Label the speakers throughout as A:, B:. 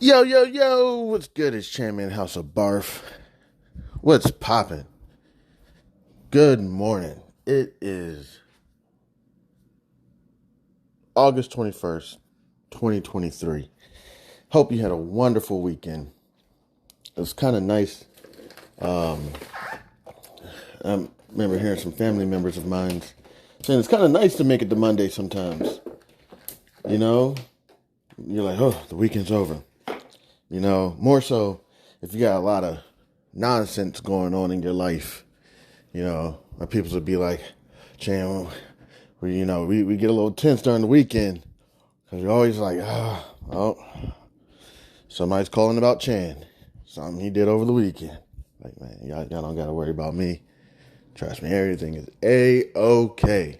A: Yo, yo, yo, what's good? It's Chairman House of B.A.R.F. What's poppin'? Good morning. It is August 21st, 2023. Hope you had a wonderful weekend. It was kind of nice. I remember hearing some family members of mine saying it's kind of nice to make it to Monday sometimes. You know, you're like, oh, the weekend's over. You know, more so if you got a lot of nonsense going on in your life. You know, my people would be like, Chan, we get a little tense during the weekend because you're always like, oh, somebody's calling about Chan. Something he did over the weekend. Like, man, y'all don't got to worry about me. Trust me, everything is A-okay.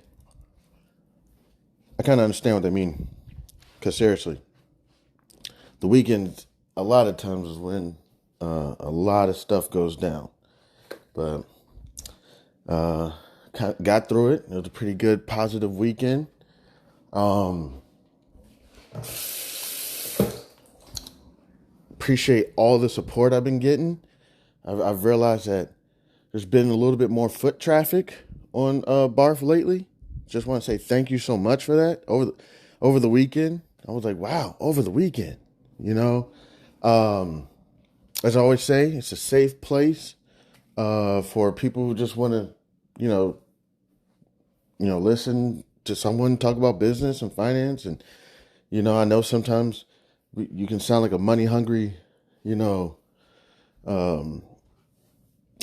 A: I kind of understand what they mean. Because seriously, the weekends, a lot of times is when a lot of stuff goes down. But got through it. It was a pretty good, positive weekend. Appreciate all the support I've been getting. I've realized that there's been a little bit more foot traffic on B.A.R.F lately. Just want to say thank you so much for that. Over the weekend, I was like, wow, over the weekend. You know, as I always say, it's a safe place for people who just want to, listen to someone talk about business and finance. And, I know sometimes you can sound like a money hungry,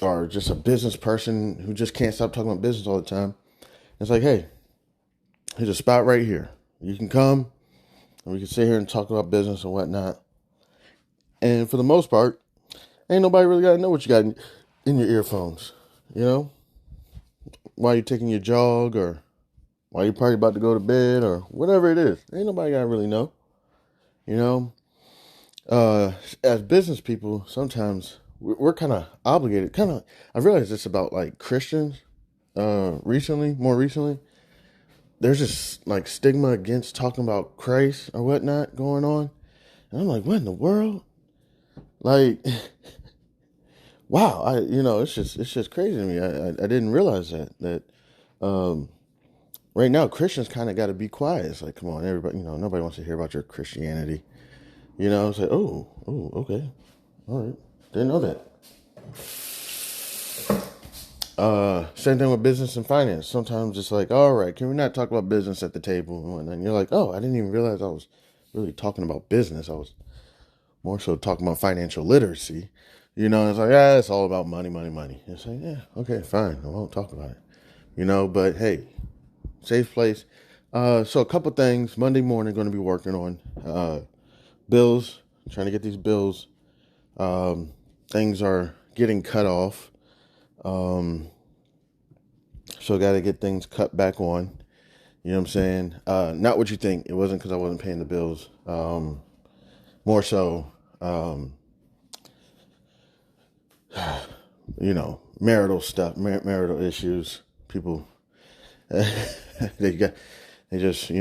A: or just a business person who just can't stop talking about business all the time. It's like, hey, here's a spot right here. You can come and we can sit here and talk about business and whatnot. And for the most part, ain't nobody really got to know what you got in your earphones, while you're taking your jog or while you're probably about to go to bed or whatever it is. Ain't nobody got to really know, as business people, sometimes we're kind of obligated. I realized this about like Christians more recently. There's this like stigma against talking about Christ or whatnot going on. And I'm like, what in the world? Like, wow, it's just crazy to me. I didn't realize that right now Christians kind of got to be quiet. It's like, come on, everybody, nobody wants to hear about your Christianity. It's like, oh, okay, all right, didn't know that. Same thing with business and finance. Sometimes it's like, all right, can we not talk about business at the table and whatnot? And you're like, oh, I didn't even realize I was really talking about business. I was more so talking about financial literacy. It's like, it's all about money. It's like, yeah, okay, fine. I won't talk about it. But hey, safe place. So a couple things. Monday morning, going to be working on bills, trying to get these bills. Things are getting cut off. So got to get things cut back on. You know what I'm saying? Not what you think. It wasn't because I wasn't paying the bills. More so, marital stuff, marital issues. People, they just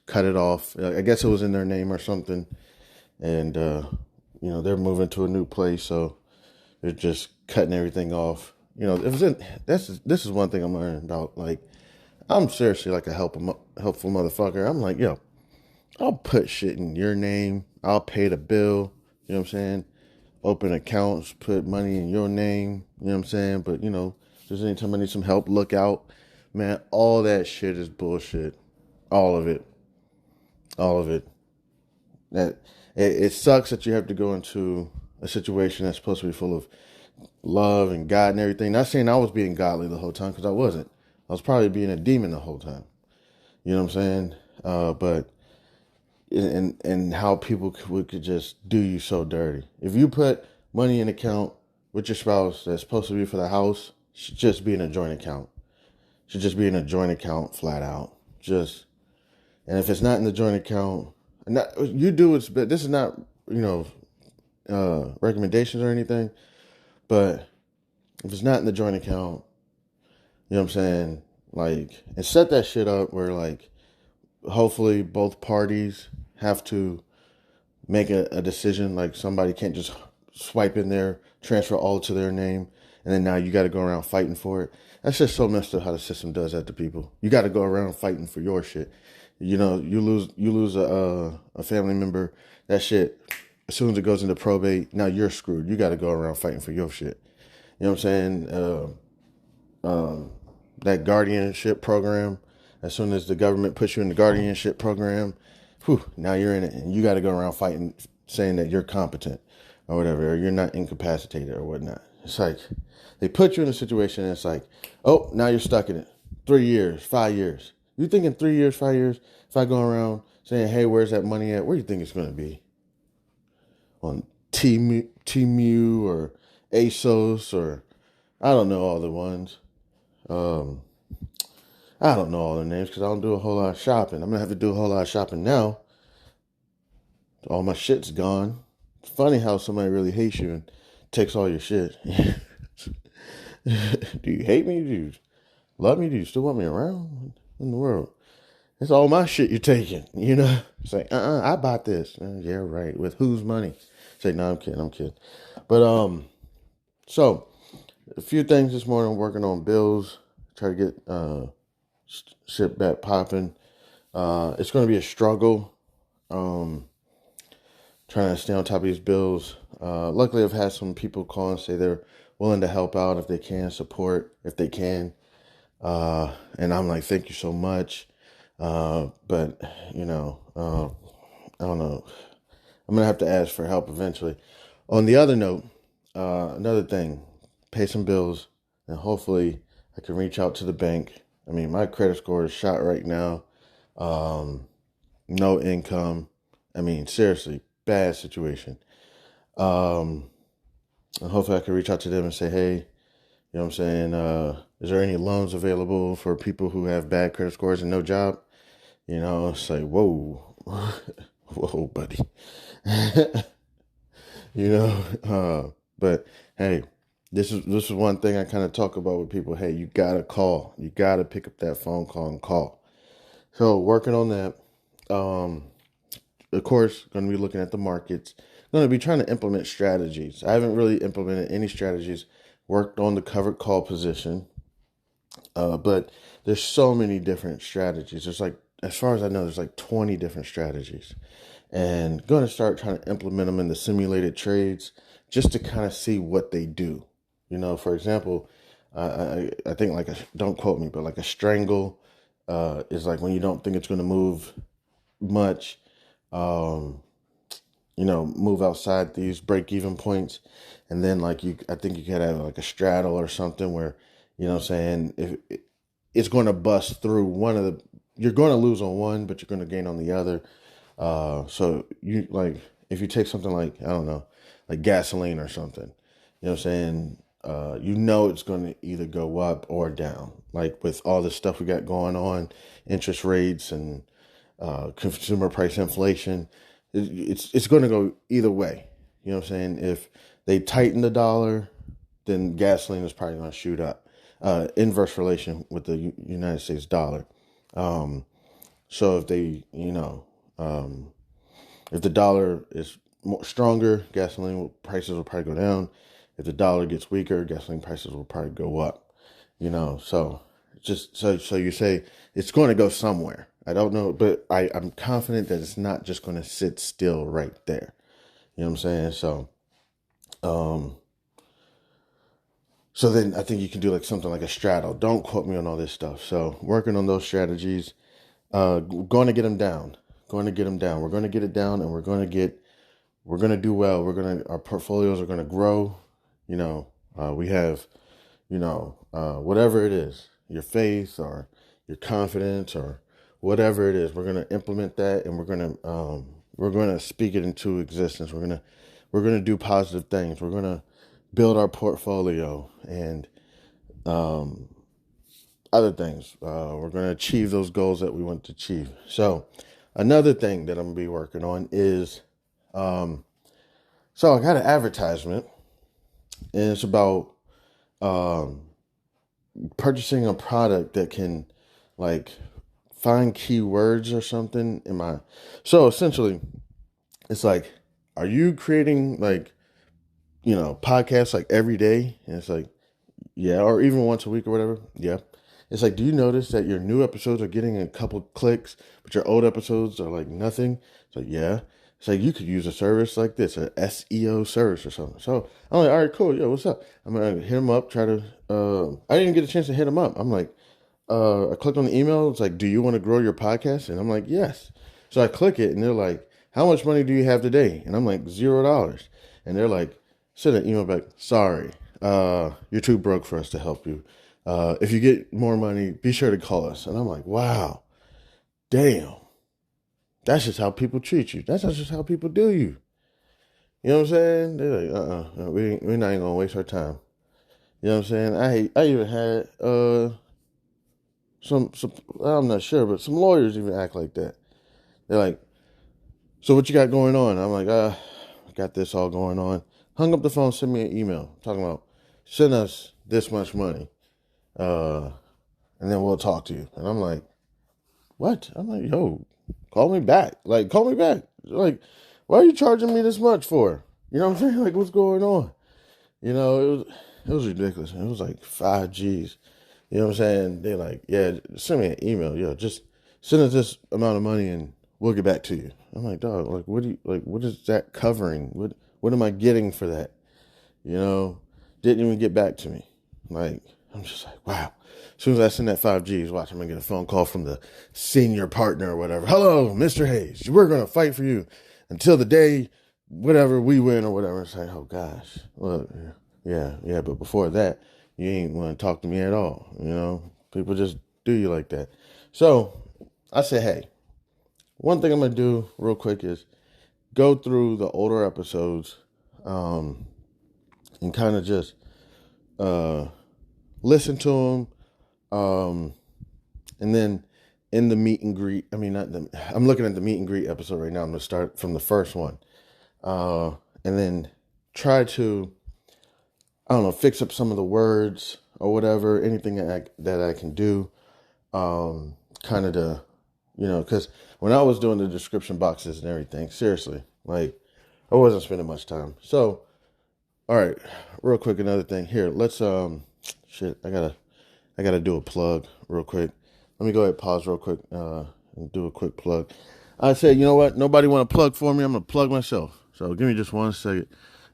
A: cut it off. I guess it was in their name or something. And, they're moving to a new place. So they're just cutting everything off. This is one thing I'm learning about. Like, I'm seriously like a helpful motherfucker. I'm like, yo, I'll put shit in your name. I'll pay the bill. You know what I'm saying? Open accounts, put money in your name. You know what I'm saying? But, just anytime I need some help, look out. Man, all that shit is bullshit. All of it. It sucks that you have to go into a situation that's supposed to be full of love and God and everything. Not saying I was being godly the whole time, because I wasn't. I was probably being a demon the whole time. You know what I'm saying? But and how people could just do you so dirty. If you put money in an account with your spouse that's supposed to be for the house, should just be in a joint account. Should just be in a joint account flat out. And if it's not in the joint account, you do it. But this is not recommendations or anything. But if it's not in the joint account, you know what I'm saying? Like, and set that shit up where, like, hopefully both parties have to make a decision. Like somebody can't just swipe in there, transfer all to their name, and then now you got to go around fighting for it. That's just so messed up how the system does that to people. You got to go around fighting for your shit. You know, you lose a family member. That shit, as soon as it goes into probate, now you're screwed. You got to go around fighting for your shit. You know what I'm saying? That guardianship program. As soon as the government puts you in the guardianship program, now you're in it, and you got to go around fighting, saying that you're competent or whatever, or you're not incapacitated or whatnot. It's like they put you in a situation, and it's like, oh, now you're stuck in it. 3 years, 5 years. You think in 3 years, 5 years, if I go around saying, hey, where's that money at? Where do you think it's going to be? On Temu or ASOS or I don't know all the ones. I don't know all the names because I don't do a whole lot of shopping. I'm going to have to do a whole lot of shopping now. All my shit's gone. It's funny how somebody really hates you and takes all your shit. Do you hate me? Do you love me? Do you still want me around? What in the world? It's all my shit you're taking, you know? It's like, I bought this. Yeah, right. With whose money? Say, no, I'm kidding. But, so, a few things this morning. I'm working on bills. Try to get, shit back popping. It's going to be a struggle. Trying to stay on top of these bills. Luckily, I've had some people call and say they're willing to help out if they can, support if they can. And I'm like, thank you so much. But you know, I don't know. I'm gonna have to ask for help eventually. On the other note, another thing, pay some bills, and hopefully I can reach out to the bank. I mean, my credit score is shot right now. No income. I mean, seriously, bad situation. And hopefully I can reach out to them and say, hey, you know what I'm saying? Is there any loans available for people who have bad credit scores and no job? You know, say, whoa, whoa, buddy. You know, but hey, this is one thing I kind of talk about with people. Hey, you gotta call. You gotta pick up that phone call and call. So working on that. Of course, going to be looking at the markets. Going to be trying to implement strategies. I haven't really implemented any strategies. Worked on the covered call position, but there's so many different strategies. There's like, as far as I know, there's like 20 different strategies, and going to start trying to implement them in the simulated trades just to kind of see what they do. You know, for example, I think like don't quote me, but like a strangle is like when you don't think it's going to move much. You know, move outside these break even points. And then like I think you could have like a straddle or something where, you know what I'm saying, if it's going to bust through you're going to lose on one, but you're going to gain on the other. So you like, if you take something like, I don't know, like gasoline or something, you know what I'm saying? You know, it's going to either go up or down. Like with all the stuff we got going on, interest rates and, consumer price inflation, it's going to go either way. You know what I'm saying? If they tighten the dollar, then gasoline is probably going to shoot up. Inverse relation with the United States dollar. So if they, you know, if the dollar is more stronger, gasoline prices will probably go down. If the dollar gets weaker, gasoline prices will probably go up. You know, so just so you say it's going to go somewhere. I don't know, but I'm confident that it's not just going to sit still right there. You know what I'm saying? So then I think you can do like something like a straddle. Don't quote me on all this stuff. So working on those strategies, going to get them down. Going to get them down. We're going to get it down, and we're going to do well. Our portfolios are going to grow. You know, we have, you know, whatever it is, your faith or your confidence or whatever it is, we're going to implement that, and we're going to speak it into existence. We're going to do positive things. We're going to build our portfolio and other things. We're going to achieve those goals that we want to achieve. So another thing that I'm going to be working on is, so I got an advertisement, and it's about purchasing a product that can like find keywords or something so essentially it's like are you creating like, podcasts like every day? And it's like, yeah, or even once a week or whatever. Yeah. It's like, do you notice that your new episodes are getting a couple clicks, but your old episodes are like nothing? It's like, yeah. It's like, you could use a service like this, an SEO service or something. So I'm like, all right, cool. Yo, what's up? I'm going to hit him up, try to, I didn't get a chance to hit him up. I'm like, I clicked on the email. It's like, do you want to grow your podcast? And I'm like, yes. So I click it and they're like, how much money do you have today? And I'm like, $0. And they're like, send an email back, sorry, you're too broke for us to help you. If you get more money, be sure to call us. And I'm like, wow, damn. That's just how people treat you. That's just how people do you. You know what I'm saying? They're like, we're not even gonna waste our time. You know what I'm saying? I even had some I'm not sure, but some lawyers even act like that. They're like, so what you got going on? I'm like, I got this all going on. Hung up the phone, sent me an email talking about send us this much money, and then we'll talk to you. And I'm like, what? I'm like, yo, call me back. Like, call me back. Like, why are you charging me this much for? You know what I'm saying? Like, what's going on? It was ridiculous. It was like 5 G's. You know what I'm saying? They're like, yeah, send me an email. Yo, just send us this amount of money and we'll get back to you. I'm like, dog, like, what is that covering? What am I getting for that? Didn't even get back to me. Like, I'm just like, wow. As soon as I send that 5 G's, watch, I'm going to get a phone call from the senior partner or whatever. Hello, Mr. Hayes. We're going to fight for you until the day, whatever, we win or whatever. It's like, oh, gosh. Look, yeah. But before that, you ain't want to talk to me at all. People just do you like that. So I said, hey, one thing I'm going to do real quick is go through the older episodes and kind of just listen to them. And then in the meet and greet, I'm looking at the meet and greet episode right now. I'm going to start from the first one. And then try to, I don't know, fix up some of the words or whatever, anything that I can do. Kind of to, because when I was doing the description boxes and everything, seriously, like, I wasn't spending much time. So, all right, real quick, another thing here. Let's, I gotta do a plug real quick. Let me go ahead and pause real quick, and do a quick plug. I said, you know what? Nobody want to plug for me. I'm going to plug myself. So give me just 1 second.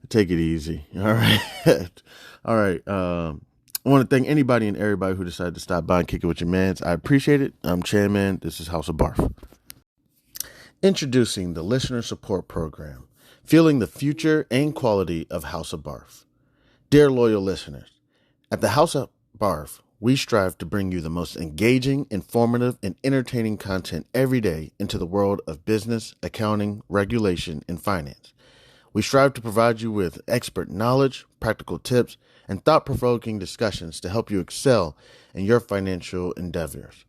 A: Take it easy. All right. All right. I want to thank anybody and everybody who decided to stop by and kick it with your mans. I appreciate it. I'm Chan Man. This is House of B.A.R.F. Introducing the Listener Support Program, fueling the future and quality of House of B.A.R.F. Dear loyal listeners, at the House of B.A.R.F., we strive to bring you the most engaging, informative, and entertaining content every day into the world of business, accounting, regulation, and finance. We strive to provide you with expert knowledge, practical tips, and thought-provoking discussions to help you excel in your financial endeavors.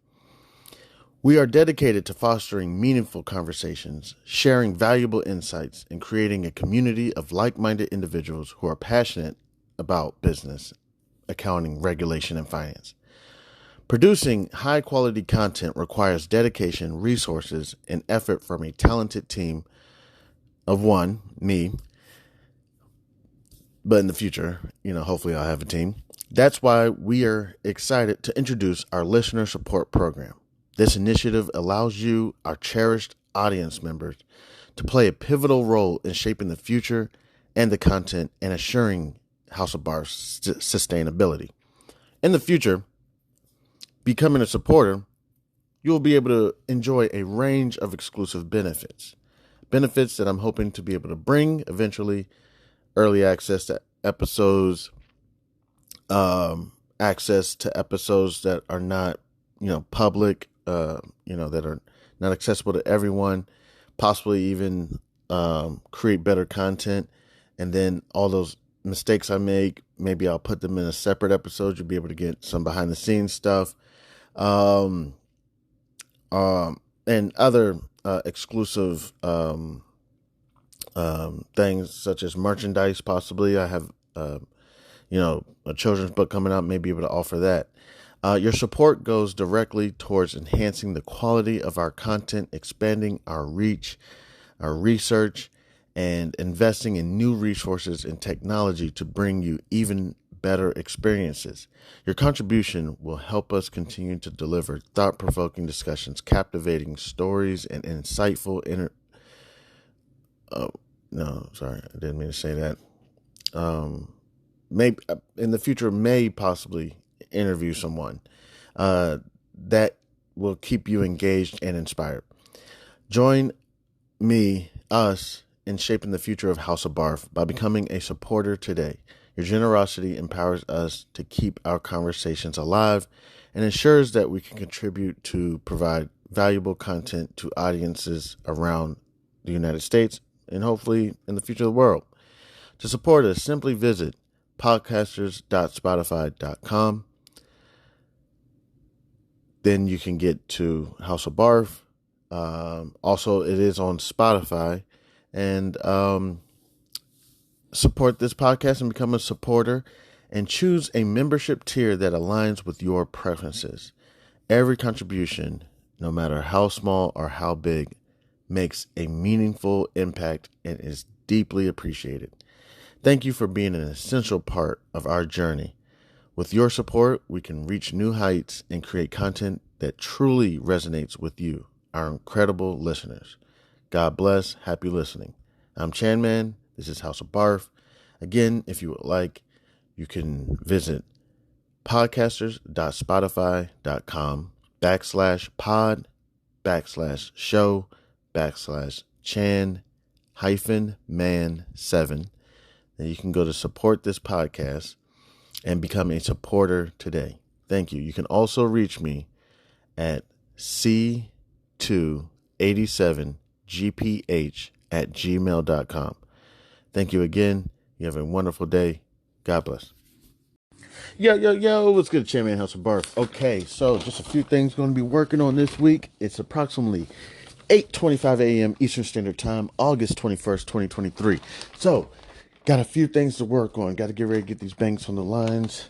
A: We are dedicated to fostering meaningful conversations, sharing valuable insights, and creating a community of like-minded individuals who are passionate about business, accounting, regulation, and finance. Producing high-quality content requires dedication, resources, and effort from a talented team of one, me, but in the future, hopefully I'll have a team. That's why we are excited to introduce our listener support program. This initiative allows you, our cherished audience members, to play a pivotal role in shaping the future and the content and assuring House of B.A.R.F's sustainability. In the future, becoming a supporter, you'll be able to enjoy a range of exclusive benefits. Benefits that I'm hoping to be able to bring eventually: early access to episodes, access to episodes that are not, public, that are not accessible to everyone, possibly even create better content. And then all those mistakes I make, maybe I'll put them in a separate episode. You'll be able to get some behind the scenes stuff. And other exclusive things such as merchandise. Possibly I have a children's book coming out, may be able to offer that. Your support goes directly towards enhancing the quality of our content, expanding our reach, our research, and investing in new resources and technology to bring you even better experiences. Your contribution will help us continue to deliver thought-provoking discussions, captivating stories, and insightful no, sorry, I didn't mean to say that. Maybe in the future, may possibly interview someone that will keep you engaged and inspired. Join us, in shaping the future of House of B.A.R.F by becoming a supporter today. Your generosity empowers us to keep our conversations alive and ensures that we can contribute to provide valuable content to audiences around the United States and hopefully in the future of the world. To support us, simply visit podcasters.spotify.com. Then you can get to House of B.A.R.F. Also, it is on Spotify. And support this podcast and become a supporter and choose a membership tier that aligns with your preferences. Every contribution, no matter how small or how big, makes a meaningful impact and is deeply appreciated. Thank you for being an essential part of our journey. With your support, we can reach new heights and create content that truly resonates with you, our incredible listeners. God bless. Happy listening. I'm Chanman. This is House of B.A.R.F. Again, if you would like, you can visit podcasters.spotify.com/pod/show/Chan-man7. Then you can go to support this podcast and become a supporter today. Thank you. You can also reach me at c287gph@gmail.com. Thank you again. You have a wonderful day. God bless. Yo, what's good, Chairman House of B.A.R.F? Okay, so just a few things going to be working on this week. It's approximately 8:25 a.m. Eastern Standard Time, August 21st, 2023. So, got a few things to work on. Got to get ready to get these banks on the lines.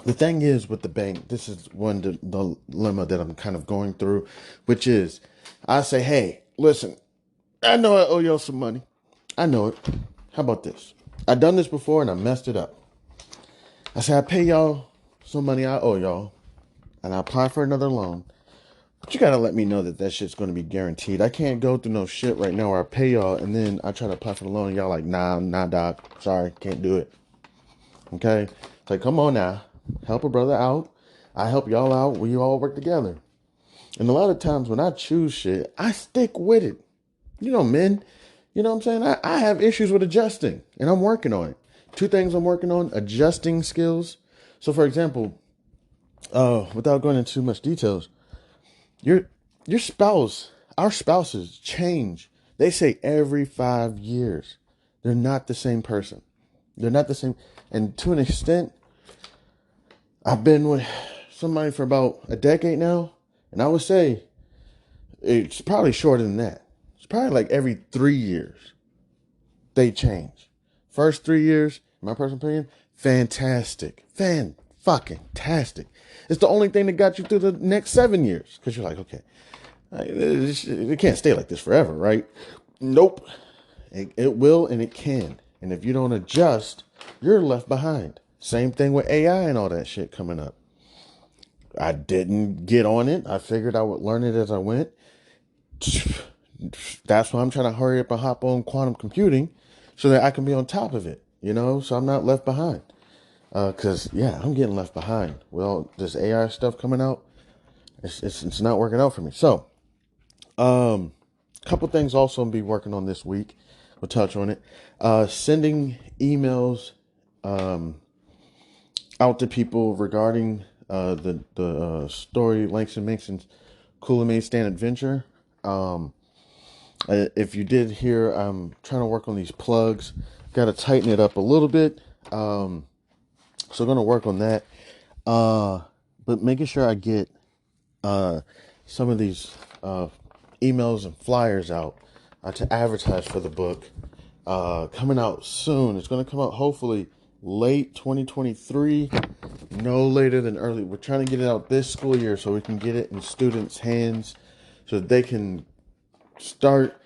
A: The thing is with the bank, this is the dilemma that I'm kind of going through, which is I say, hey, listen, I know I owe y'all some money. I know it. How about this? I've done this before and I messed it up. I say, I pay y'all some money I owe y'all and I apply for another loan. But you got to let me know that shit's going to be guaranteed. I can't go through no shit right now where I pay y'all and then I try to apply for the loan and y'all like, nah, doc. Sorry, can't do it. Okay? It's like, come on now. Help a brother out. I help y'all out. We all work together. And a lot of times when I choose shit, I stick with it. You know, men, you know what I'm saying? I have issues with adjusting and I'm working on it. Two things I'm working on: adjusting skills. So for example, without going into too much details, your spouse, our spouses change. They say every 5 years. They're not the same person. They're not the same. And to an extent, I've been with somebody for about a decade now, and I would say it's probably shorter than that. It's probably like every 3 years they change. First 3 years, in my personal opinion, fantastic. Fan-fucking-tastic. It's the only thing that got you through the next 7 years. Because you're like, okay, it can't stay like this forever, right? Nope. It will and it can. And if you don't adjust, you're left behind. Same thing with AI and all that shit coming up. I didn't get on it. I figured I would learn it as I went. That's why I'm trying to hurry up and hop on quantum computing so that I can be on top of it, you know, so I'm not left behind. Because, I'm getting left behind. Well, this AI stuff coming out, it's not working out for me. So, couple things also I'm be working on this week. We'll touch on it. Sending emails out to people regarding the story Langston Mason's Kool-Aid Stand Adventure. If you did hear, I'm trying to work on these plugs. Got to tighten it up a little bit. So I'm going to work on that. But making sure I get some of these emails and flyers out to advertise for the book. Coming out soon. It's going to come out hopefully late 2023, no later than early. We're trying to get it out this school year so we can get it in students' hands so that they can start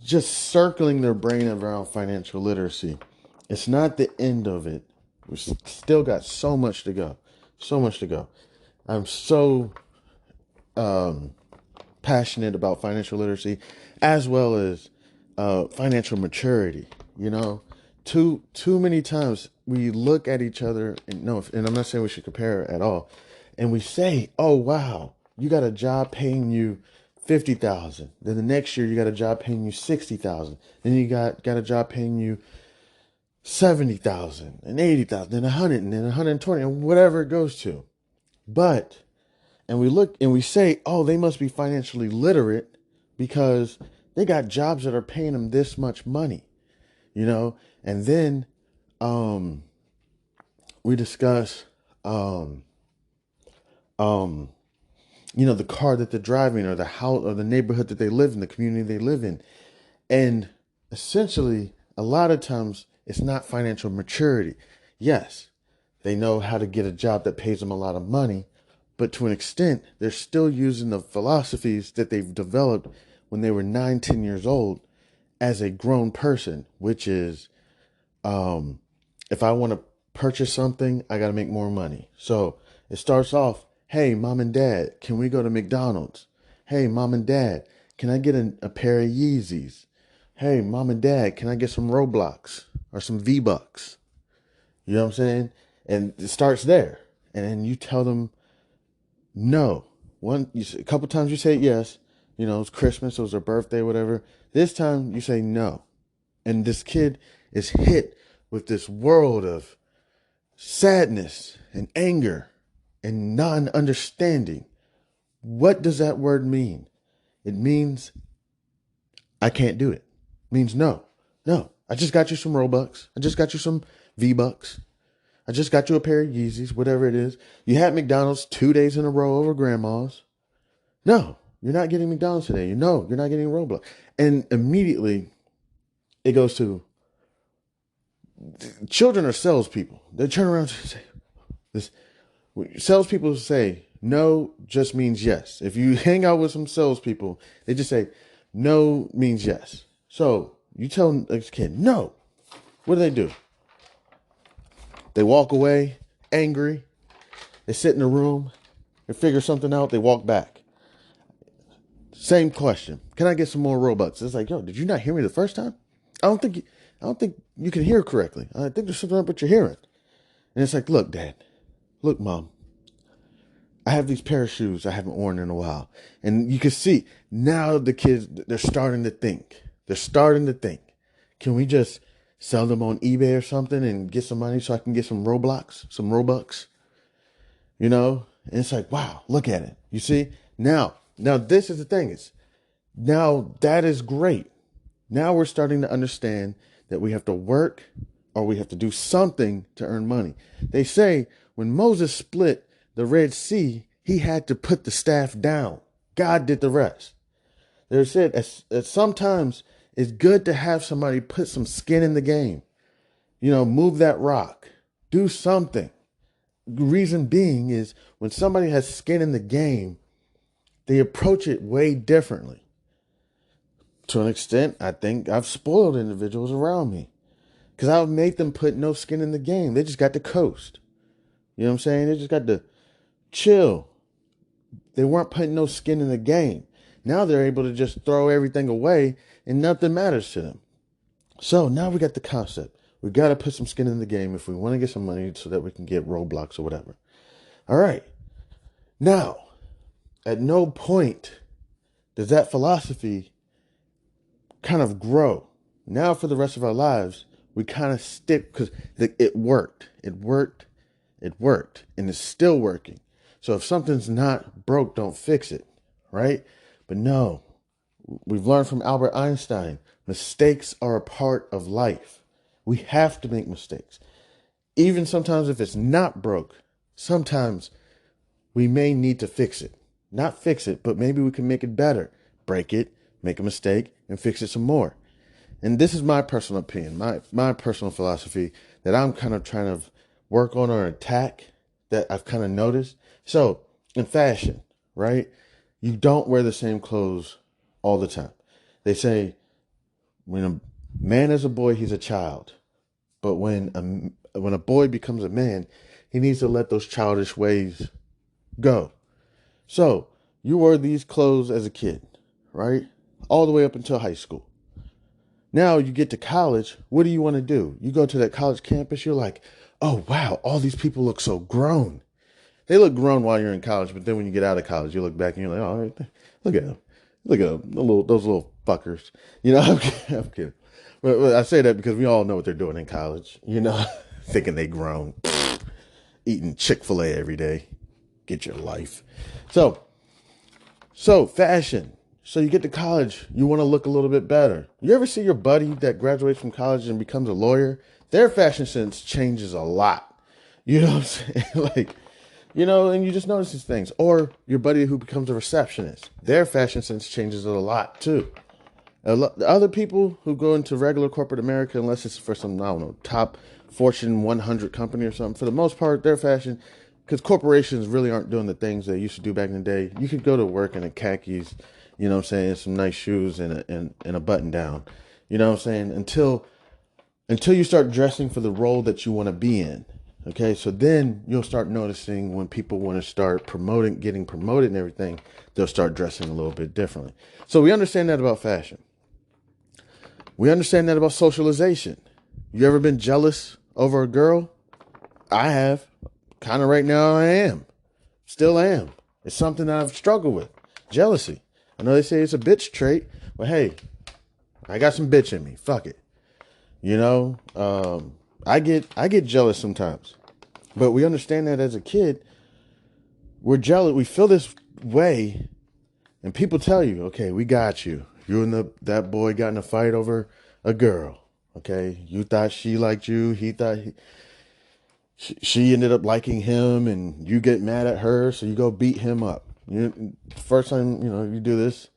A: just circling their brain around financial literacy. It's not the end of it. We've still got so much to go. So much to go. I'm so passionate about financial literacy as well as financial maturity. You know, too many times we look at each other and I'm not saying we should compare at all, and we say, "Oh wow, you got a job paying you 50,000. Then the next year you got a job paying you 60,000. Then you got a job paying you 70,000 and 80,000, then 100, and then 120, and whatever it goes to." But and we look and we say, "Oh, they must be financially literate because they got jobs that are paying them this much money," you know. And then we discuss, the car that they're driving, or the house, or the neighborhood that they live in, the community they live in, and essentially, a lot of times, it's not financial maturity. Yes, they know how to get a job that pays them a lot of money, but to an extent, they're still using the philosophies that they've developed when they were 9, 10 years old as a grown person, which is, if I want to purchase something, I got to make more money. So it starts off, "Hey, mom and dad, can we go to McDonald's? Hey, mom and dad, can I get a pair of Yeezys? Hey, mom and dad, can I get some Roblox or some V-Bucks?" You know what I'm saying? And it starts there. And then you tell them no. A couple times you say yes. You know, it's Christmas, it was their birthday, whatever. This time you say no. And this kid is hit with this world of sadness and anger and non-understanding. What does that word mean? It means I can't do it. It means no. No. I just got you some Robux. I just got you some V-Bucks. I just got you a pair of Yeezys, whatever it is. You had McDonald's 2 days in a row over grandma's. No, you're not getting McDonald's today. No, you're not getting Roblox. And immediately it goes to, children are salespeople. They turn around and say, this, salespeople say no just means yes. If you hang out with some salespeople, they just say no means yes. So you tell this kid no. What do? They walk away angry. They sit in a room. They figure something out. They walk back. Same question. Can I get some more Robux? It's like, yo, did you not hear me the first time? I don't think you can hear correctly. I think there's something up with your hearing. And it's like, look, Dad. Look, Mom. I have these pair of shoes I haven't worn in a while. And you can see now the kids, they're starting to think. They're starting to think. Can we just sell them on eBay or something and get some money so I can get some Robux? You know? And it's like, wow, look at it. You see? Now this is the thing. Now that is great. Now we're starting to understand that we have to work or we have to do something to earn money. They say when Moses split the Red Sea, he had to put the staff down. God did the rest. They said that sometimes it's good to have somebody put some skin in the game. You know, move that rock. Do something. The reason being is when somebody has skin in the game, they approach it way differently. To an extent, I think I've spoiled individuals around me because I've made them put no skin in the game. They just got to coast. You know what I'm saying? They just got to chill. They weren't putting no skin in the game. Now they're able to just throw everything away and nothing matters to them. So now we got the concept. We got to put some skin in the game if we want to get some money so that we can get Roblox or whatever. All right. Now, at no point does that philosophy kind of grow. Now for the rest of our lives, we kind of stick because it worked. It worked. And it's still working. So if something's not broke, don't fix it. Right? But no, we've learned from Albert Einstein, mistakes are a part of life. We have to make mistakes. Even sometimes if it's not broke, sometimes we may need to fix it. Not fix it, but maybe we can make it better. Break it, make a mistake, and fix it some more. And this is my personal opinion, my personal philosophy that I'm kind of trying to work on or attack that I've kind of noticed. So in fashion, right? You don't wear the same clothes all the time. They say When a man is a boy, he's a child. But when a boy becomes a man, he needs to let those childish ways go. So you wore these clothes as a kid, right? All the way up until high school. Now you get to college. What do you want to do? You go to that college campus. You're like, oh wow, all these people look so grown. They look grown while you're in college, but then when you get out of college, you look back and you're like, oh, look at them, look at them, those little fuckers. I'm kidding. I'm kidding. But I say that because we all know what they're doing in college. Thinking they grown, eating Chick-fil-A every day. Get your life. So fashion. So you get to college, you want to look a little bit better. You ever see your buddy that graduates from college and becomes a lawyer? Their fashion sense changes a lot. You know what I'm saying? And you just notice these things. Or your buddy who becomes a receptionist, their fashion sense changes a lot too. Other people who go into regular corporate America, unless it's for some, I don't know, top Fortune 100 company or something, for the most part, their fashion, because corporations really aren't doing the things they used to do back in the day. You could go to work in a khakis, some nice shoes and a button down, until you start dressing for the role that you want to be in. Okay, so then you'll start noticing when people want to start getting promoted and everything, they'll start dressing a little bit differently. So we understand that about fashion. We understand that about socialization. You ever been jealous over a girl? I have. Kind of right now I am. Still am. It's something that I've struggled with. Jealousy. I know they say it's a bitch trait, but hey, I got some bitch in me. Fuck it. I get jealous sometimes. But we understand that as a kid, we're jealous. We feel this way, and people tell you, okay, we got you. You and that boy got in a fight over a girl. Okay, you thought she liked you. He thought she ended up liking him, and you get mad at her, so you go beat him up. First time you do this,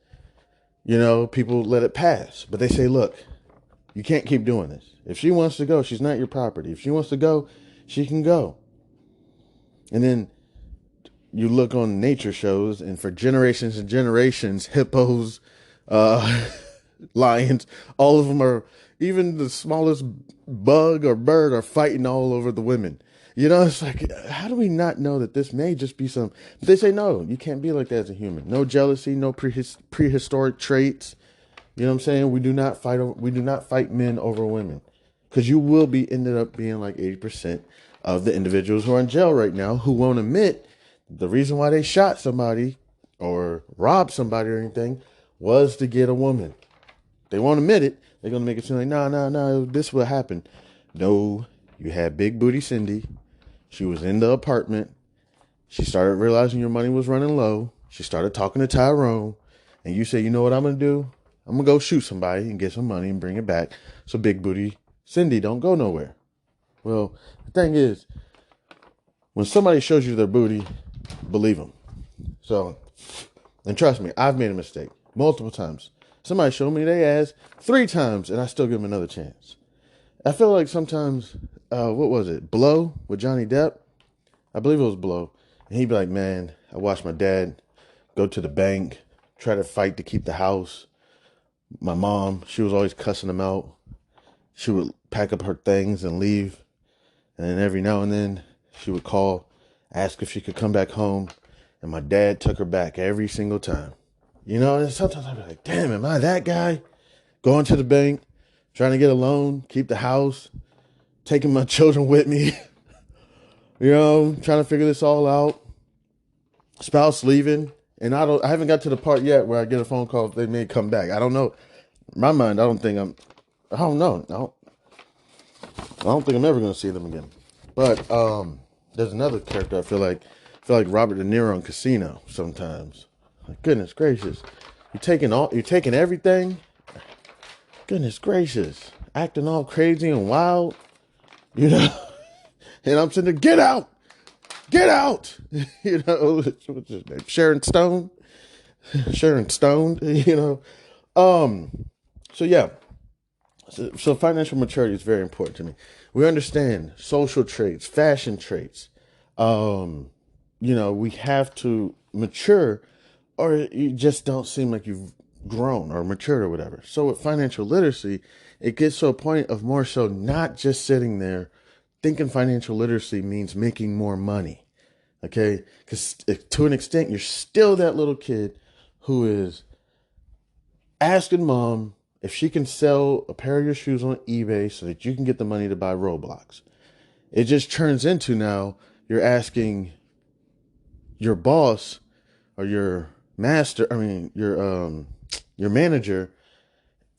A: people let it pass, but they say, look, you can't keep doing this. If she wants to go, she's not your property. If she wants to go, she can go. And then you look on nature shows, and for generations and generations, hippos, lions, all of them are, even the smallest bug or bird are fighting all over the women. It's like, how do we not know that this may just be some, but they say, no, you can't be like that as a human. No jealousy, no prehistoric traits. You know what I'm saying? We do not fight men over women, because you will ended up being like 80% of the individuals who are in jail right now who won't admit the reason why they shot somebody or robbed somebody or anything was to get a woman. They won't admit it. They're going to make it seem like, no, this will happen. No, you had Big Booty Cindy. She was in the apartment. She started realizing your money was running low. She started talking to Tyrone. And you say, you know what I'm going to do? I'm going to go shoot somebody and get some money and bring it back so Big Booty Cindy don't go nowhere. Well, the thing is, when somebody shows you their booty, believe them. So, and trust me, I've made a mistake multiple times. Somebody showed me their ass 3 times, and I still give them another chance. I feel like sometimes, what was it? Blow with Johnny Depp? I believe it was Blow. And he'd be like, man, I watched my dad go to the bank, try to fight to keep the house. My mom, she was always cussing him out. She would pack up her things and leave. And then every now and then, she would call, ask if she could come back home. And my dad took her back every single time. And sometimes I'd be like, damn, am I that guy? Going to the bank, trying to get a loan, keep the house, taking my children with me. Trying to figure this all out. Spouse leaving. And I haven't got to the part yet where I get a phone call if they may come back. I don't know. In my mind, I don't know. I don't think I'm ever going to see them again. But there's another character I feel like Robert De Niro in Casino sometimes. Like, goodness gracious. You're taking everything. Goodness gracious. Acting all crazy and wild. And I'm sitting there, get out. Get out. What's his name? Sharon Stone. So yeah. So financial maturity is very important to me. We understand social traits, fashion traits. We have to mature, or you just don't seem like you've grown or matured or whatever. So with financial literacy, it gets to a point of more so not just sitting there thinking financial literacy means making more money. Okay? Because to an extent, you're still that little kid who is asking mom if she can sell a pair of your shoes on eBay so that you can get the money to buy Roblox. It just turns into now you're asking your boss or your your manager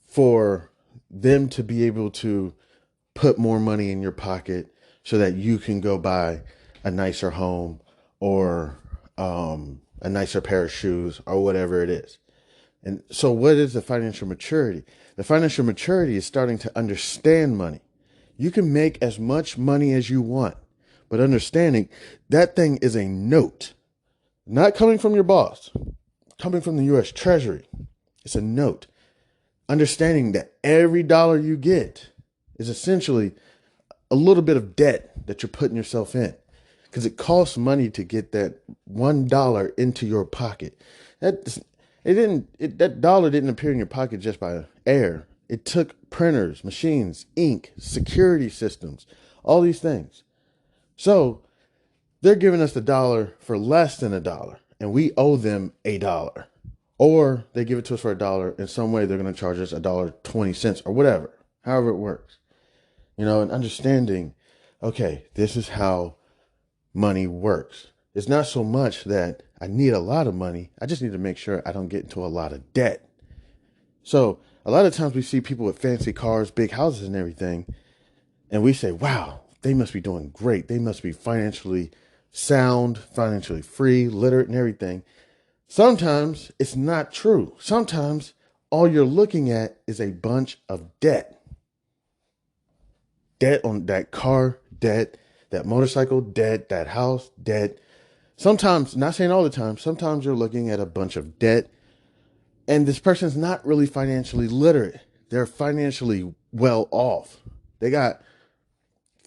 A: for them to be able to put more money in your pocket so that you can go buy a nicer home or a nicer pair of shoes or whatever it is. And so what is the financial maturity? The financial maturity is starting to understand money. You can make as much money as you want, but understanding that thing is a note, not coming from your boss, coming from the U.S. Treasury. It's a note. Understanding that every dollar you get is essentially a little bit of debt that you're putting yourself in, because it costs money to get that $1 into your pocket. That dollar didn't appear in your pocket just by air. It took printers, machines, ink, security systems, all these things. So they're giving us the dollar for less than a dollar, and we owe them $1. Or they give it to us for $1. In some way, they're going to charge us $1.20 or whatever, however it works. And understanding, okay, this is how money works. It's not so much that I need a lot of money. I just need to make sure I don't get into a lot of debt. So a lot of times we see people with fancy cars, big houses and everything, and we say, wow, they must be doing great. They must be financially sound, financially free, literate and everything. Sometimes it's not true. Sometimes all you're looking at is a bunch of debt. Debt on that car, debt, that motorcycle, debt, that house, debt. Sometimes, not saying all the time, sometimes you're looking at a bunch of debt, and this person's not really financially literate. They're financially well off. They got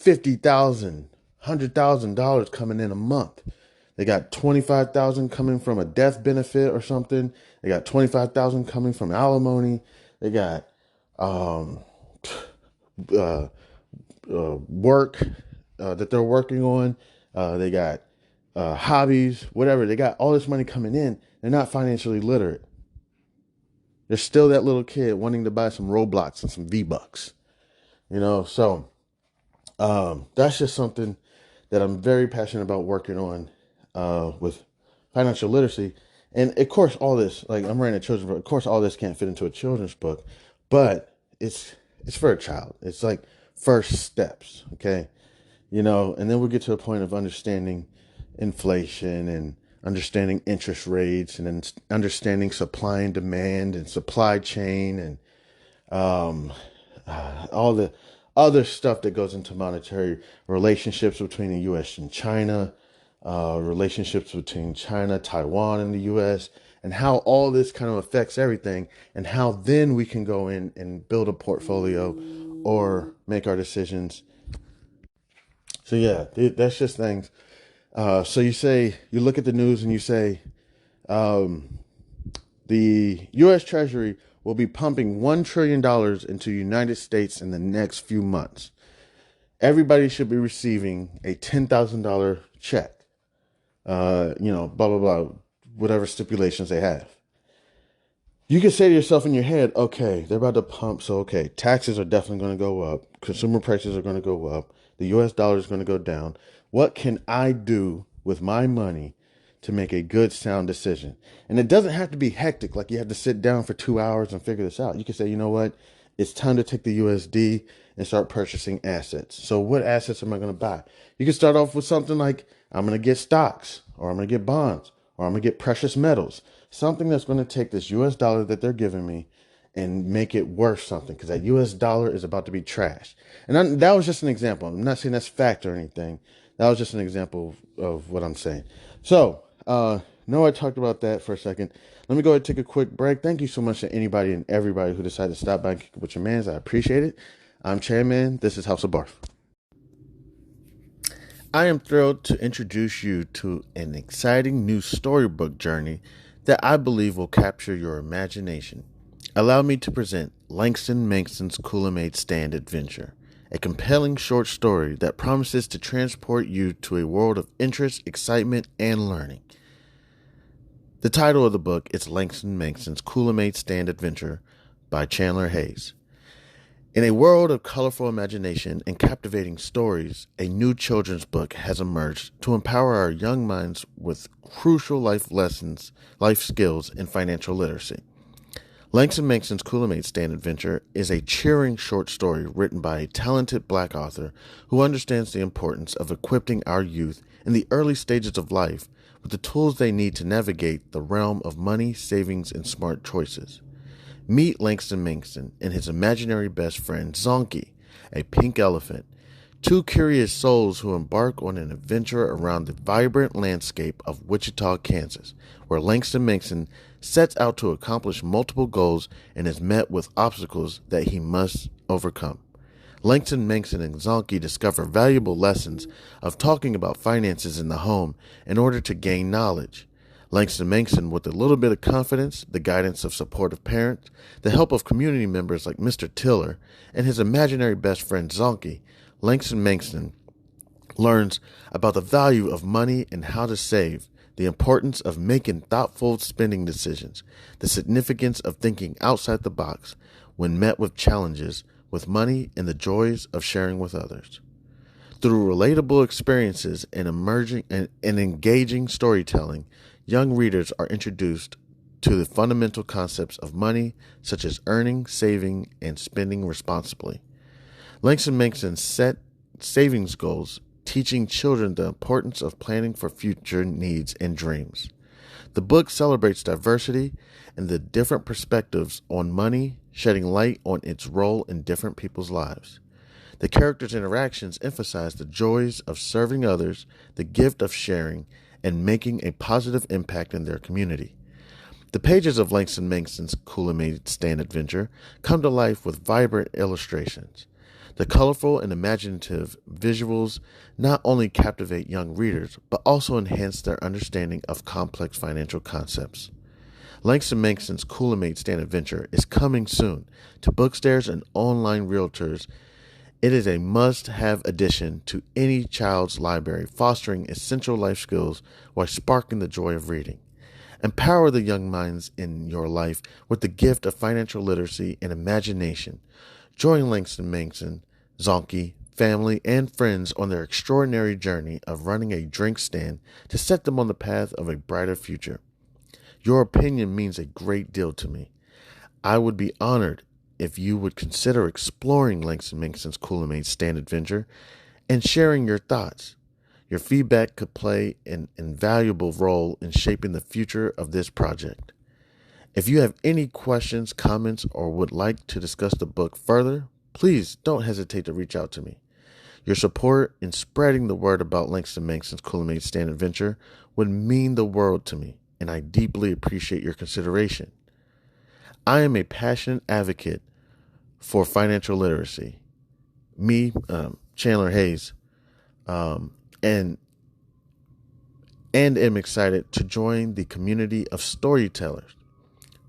A: $50,000, $100,000 coming in a month. They got $25,000 coming from a death benefit or something. They got $25,000 coming from alimony. They got work that they're working on. They got hobbies, whatever. They got all this money coming in. They're not financially literate. They're still that little kid wanting to buy some Roblox and some V-Bucks. So that's just something that I'm very passionate about working on with financial literacy. And of course, all this, like I'm writing a children's book. Of course, all this can't fit into a children's book, but it's for a child. It's like first steps, okay? And then we'll get to a point of understanding inflation and understanding interest rates and then understanding supply and demand and supply chain and all the other stuff that goes into monetary relationships between the U.S. and China, relationships between China, Taiwan, and the U.S., and how all this kind of affects everything, and how then we can go in and build a portfolio or make our decisions. So yeah, that's just things. So you look at the news and you say, the U.S. Treasury will be pumping $1 trillion into the United States in the next few months. Everybody should be receiving a $10,000 check. Blah, blah, blah, whatever stipulations they have. You can say to yourself in your head, okay, they're about to pump, so okay, taxes are definitely going to go up. Consumer prices are going to go up. The U.S. dollar is going to go down. What can I do with my money to make a good, sound decision? And it doesn't have to be hectic, like you have to sit down for 2 hours and figure this out. You can say, you know what? It's time to take the USD and start purchasing assets. So what assets am I going to buy? You can start off with something like, I'm going to get stocks, or I'm going to get bonds, or I'm going to get precious metals. Something that's going to take this US dollar that they're giving me and make it worth something, because that US dollar is about to be trashed. And that was just an example. I'm not saying that's fact or anything. That was just an example of what I'm saying. So, I talked about that for a second. Let me go ahead and take a quick break. Thank you so much to anybody and everybody who decided to stop by and kick it with your mans. I appreciate it. I'm Chairman. This is House of B.A.R.F. I am thrilled to introduce you to an exciting new storybook journey that I believe will capture your imagination. Allow me to present Langston Mankson's Coolamade Stand Adventure, a compelling short story that promises to transport you to a world of interest, excitement, and learning. The title of the book is Langston Mankson's Coolamade Stand Adventure by Chandler Hayes. In a world of colorful imagination and captivating stories, a new children's book has emerged to empower our young minds with crucial life lessons, life skills, and financial literacy. Langston Mankson's Coolamade Stand Adventure is a cheering short story written by a talented Black author who understands the importance of equipping our youth in the early stages of life with the tools they need to navigate the realm of money, savings, and smart choices. Meet Langston Mankson and his imaginary best friend, Zonky, a pink elephant, two curious souls who embark on an adventure around the vibrant landscape of Wichita, Kansas, where Langston Mankson sets out to accomplish multiple goals and is met with obstacles that he must overcome. Langston Mankson and Zonky discover valuable lessons of talking about finances in the home in order to gain knowledge. Langston Mankson, with a little bit of confidence, the guidance of supportive parents, the help of community members like Mr. Tiller, and his imaginary best friend Zonky, Langston Mankson learns about the value of money and how to save, the importance of making thoughtful spending decisions, the significance of thinking outside the box when met with challenges with money, and the joys of sharing with others. Through relatable experiences and engaging storytelling, young readers are introduced to the fundamental concepts of money, such as earning, saving, and spending responsibly. Langston Mankson set savings goals, teaching children the importance of planning for future needs and dreams. The book celebrates diversity and the different perspectives on money, shedding light on its role in different people's lives. The characters' interactions emphasize the joys of serving others, the gift of sharing, and making a positive impact in their community. The pages of Langston Mankson's Coolamade Stand Adventure come to life with vibrant illustrations. The colorful and imaginative visuals not only captivate young readers, but also enhance their understanding of complex financial concepts. Langston Mankson's Coolamade Stand Adventure is coming soon to bookstores and online realtors. It is a must-have addition to any child's library, fostering essential life skills while sparking the joy of reading. Empower the young minds in your life with the gift of financial literacy and imagination. Join Langston Mankson, Zonky, family, and friends on their extraordinary journey of running a drink stand to set them on the path of a brighter future. Your opinion means a great deal to me. I would be honored if you would consider exploring Langston Mankson's Coolamade Stand Adventure and sharing your thoughts. Your feedback could play an invaluable role in shaping the future of this project. If you have any questions, comments, or would like to discuss the book further, please don't hesitate to reach out to me. Your support in spreading the word about Langston Mankson's Coolamade Stand Adventure would mean the world to me, and I deeply appreciate your consideration. I am a passionate advocate for financial literacy. Chandler Hayes, and am excited to join the community of storytellers.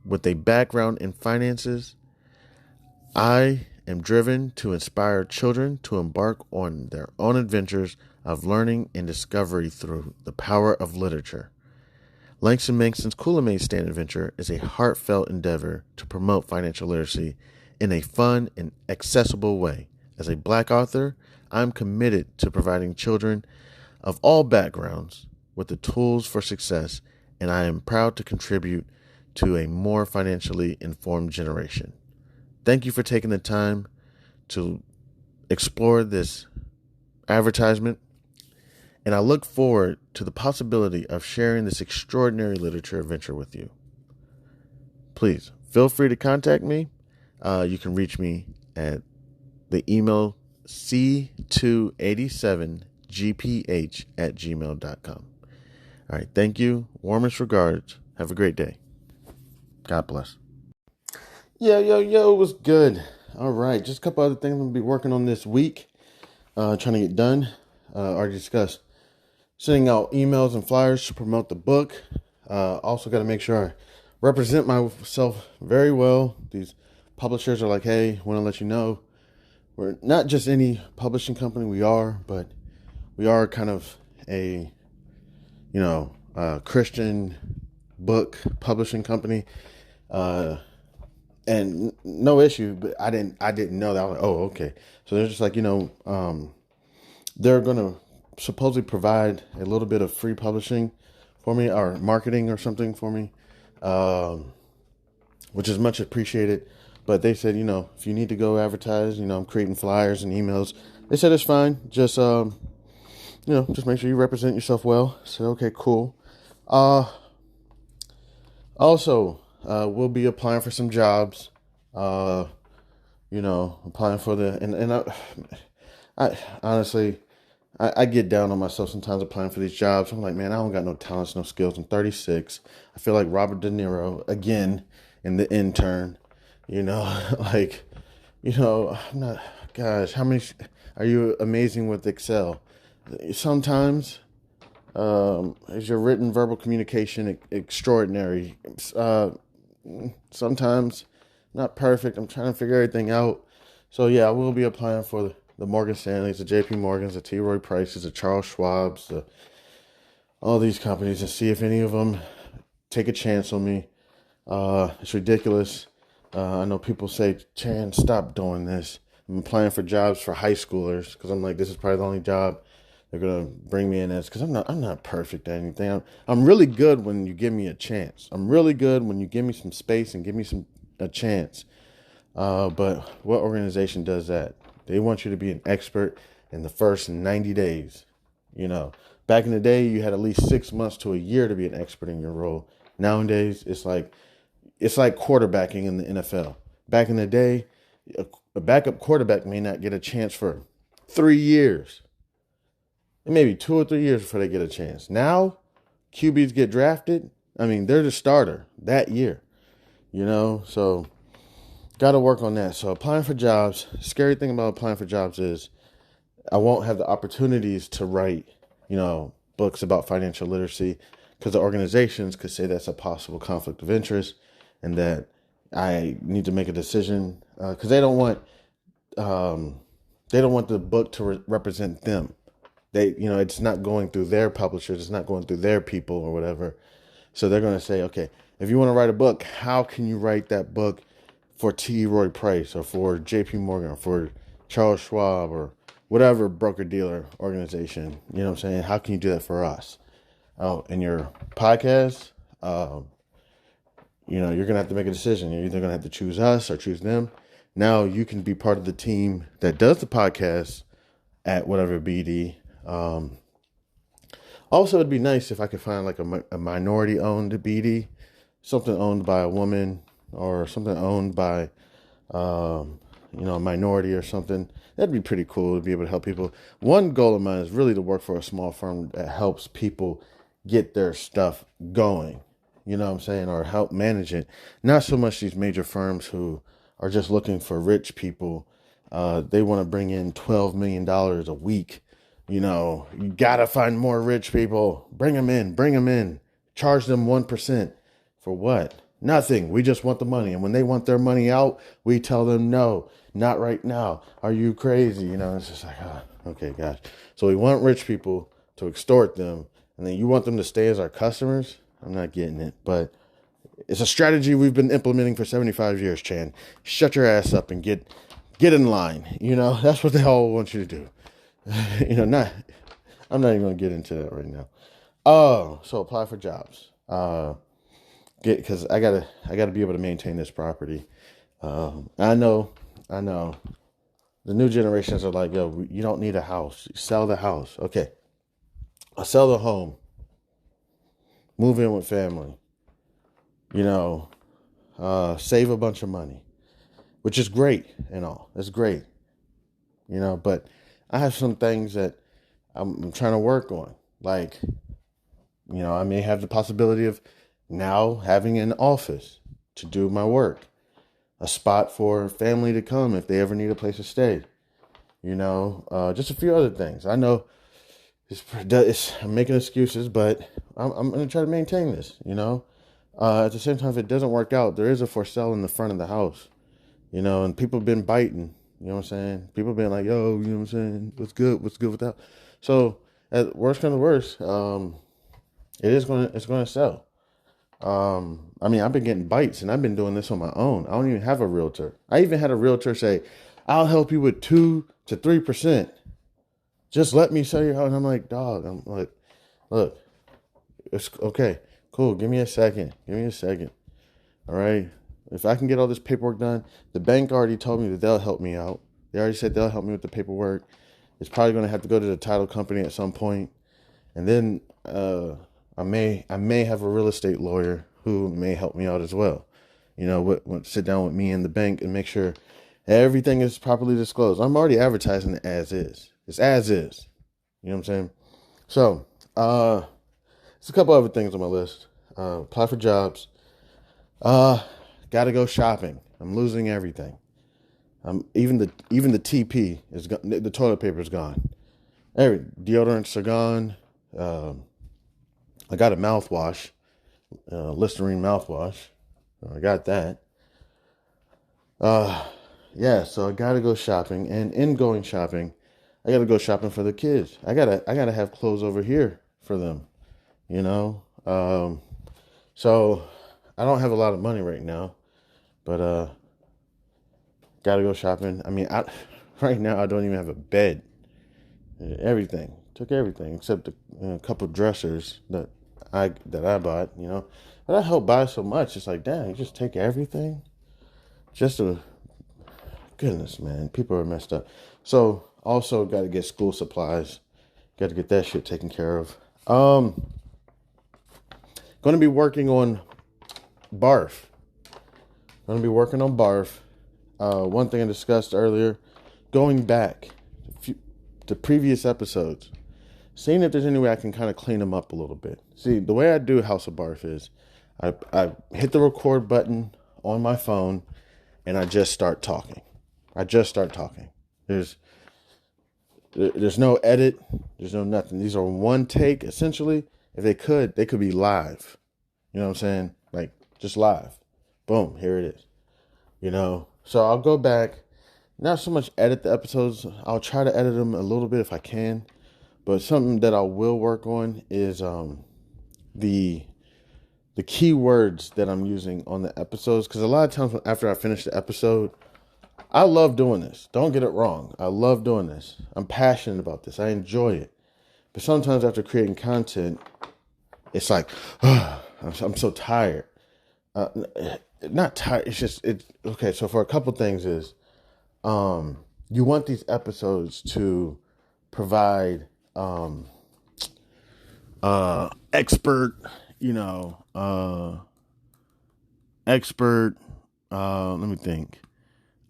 A: With a background in finances, I am driven to inspire children to embark on their own adventures of learning and discovery through the power of literature. Langston Mankson's Coolamade Stand Adventure is a heartfelt endeavor to promote financial literacy in a fun and accessible way. As a Black author, I'm committed to providing children of all backgrounds with the tools for success, and I am proud to contribute to a more financially informed generation. Thank you for taking the time to explore this advertisement, and I look forward to the possibility of sharing this extraordinary literature adventure with you. Please feel free to contact me. You can reach me at the email c287gph@gmail.com. All right. Thank you. Warmest regards. Have a great day. God bless. Yo, it was good. All right. Just a couple other things I'm going to be working on this week. Trying to get done. Already discussed. Sending out emails and flyers to promote the book. Also got to make sure I represent myself very well. These publishers are like, hey, want to let you know we're not just any publishing company. But we are kind of a, Christian book publishing company. And no issue, but I didn't know that. I was like, oh, okay. So they're just like, they're going to supposedly provide a little bit of free publishing for me, or marketing or something for me, which is much appreciated. But they said, if you need to go advertise, I'm creating flyers and emails. They said it's fine. Just, just make sure you represent yourself well. I said, okay, cool. Also, we'll be applying for some jobs. Applying for I honestly, I get down on myself sometimes applying for these jobs. I'm like, man, I don't got no talents, no skills. I'm 36. I feel like Robert De Niro again in The Intern. Like, I'm not. Gosh, how many are you amazing with Excel? Sometimes, is your written verbal communication extraordinary? Sometimes not perfect. I'm trying to figure everything out. So yeah, I will be applying for the Morgan Stanleys, the JP Morgans, the T. Roy Prices, the Charles Schwabs, all these companies, and see if any of them take a chance on me. It's ridiculous. I know people say, Chan, stop doing this. I'm applying for jobs for high schoolers because I'm like, this is probably the only job they're gonna bring me in as, because I'm not perfect at anything. I'm really good when you give me a chance. I'm really good when you give me some space and give me a chance. But what organization does that? They want you to be an expert in the first 90 days. Back in the day, you had at least 6 months to a year to be an expert in your role. Nowadays, it's like quarterbacking in the NFL. Back in the day, a backup quarterback may not get a chance for 3 years. Maybe 2 or 3 years before they get a chance. Now, QBs get drafted. I mean, they're the starter that year. So got to work on that. So applying for jobs, scary thing about applying for jobs is I won't have the opportunities to write, books about financial literacy, because the organizations could say that's a possible conflict of interest and that I need to make a decision because they don't want the book to represent them. It's not going through their publishers. It's not going through their people or whatever. So they're going to say, okay, if you want to write a book, how can you write that book for T. Roy Price or for JP Morgan or for Charles Schwab or whatever broker-dealer organization? You know what I'm saying? How can you do that for us? Oh, in your podcast, you're going to have to make a decision. You're either going to have to choose us or choose them. Now you can be part of the team that does the podcast at whatever BD. Also, it'd be nice if I could find like a minority-owned BD, something owned by a woman or something owned by, a minority or something. That'd be pretty cool to be able to help people. One goal of mine is really to work for a small firm that helps people get their stuff going, you know what I'm saying, or help manage it. Not so much these major firms who are just looking for rich people. They want to bring in $12 million a week. You got to find more rich people. Bring them in. Charge them 1%. For what? Nothing. We just want the money. And when they want their money out, we tell them, no, not right now. Are you crazy? It's just like, okay, gosh. So we want rich people to extort them. And then you want them to stay as our customers? I'm not getting it. But it's a strategy we've been implementing for 75 years, Chan. Shut your ass up and get in line. That's what they all want you to do. I'm not even going to get into that right now. So apply for jobs. Because I gotta be able to maintain this property. I know. The new generations are like, yo, you don't need a house. Sell the house. Okay. I'll sell the home. Move in with family. Save a bunch of money, which is great and all. That's great. But I have some things that I'm trying to work on. Like, I may have the possibility of now having an office to do my work, a spot for family to come if they ever need a place to stay. Just a few other things. I know I'm making excuses, but I'm going to try to maintain this, At the same time, if it doesn't work out, there is a for sale in the front of the house, and people have been biting, you know what I'm saying? People have been like, yo, you know what I'm saying? What's good with that? So at worst comes to worst, it's going to sell. I mean, I've been getting bites and I've been doing this on my own. I don't even have a realtor. I even had a realtor say, I'll help you with 2 to 3%. Just let me sell your house. And I'm like, dog, I'm like, look, it's okay. Cool. Give me a second. All right. If I can get all this paperwork done, the bank already told me that they'll help me out. They already said they'll help me with the paperwork. It's probably going to have to go to the title company at some point. And then I may have a real estate lawyer who may help me out as well. Sit down with me in the bank and make sure everything is properly disclosed. I'm already advertising it as is. It's as is. You know what I'm saying? So, there's a couple other things on my list. Apply for jobs. Gotta go shopping. I'm losing everything. Even the TP is gone. The toilet paper is gone. Deodorants are gone. I got a mouthwash, Listerine mouthwash. I got that. Yeah, so I gotta go shopping, and in going shopping, I gotta go shopping for the kids. I gotta have clothes over here for them, you know. So I don't have a lot of money right now, but gotta go shopping. I mean, right now I don't even have a bed. Everything took everything except a couple dressers that I bought, But I helped buy so much. It's like, damn, you just take everything. Just a goodness, man. People are messed up. So also got to get school supplies. Got to get that shit taken care of. Going to be working on B.A.R.F. Going to be working on B.A.R.F. One thing I discussed earlier, going back to previous episodes, seeing if there's any way I can kind of clean them up a little bit. See, the way I do House of B.A.R.F. is I hit the record button on my phone and I just start talking. There's no edit. There's no nothing. These are one take, essentially. If they could be live. You know what I'm saying? Like, just live. Boom, here it is. So I'll go back. Not so much edit the episodes. I'll try to edit them a little bit if I can. But something that I will work on is the keywords that I'm using on the episodes. Because a lot of times after I finish the episode, I love doing this. Don't get it wrong. I love doing this. I'm passionate about this. I enjoy it. But sometimes after creating content, it's like, I'm so tired. Not tired. It's just, okay. So for a couple things is, you want these episodes to provide, expert, let me think.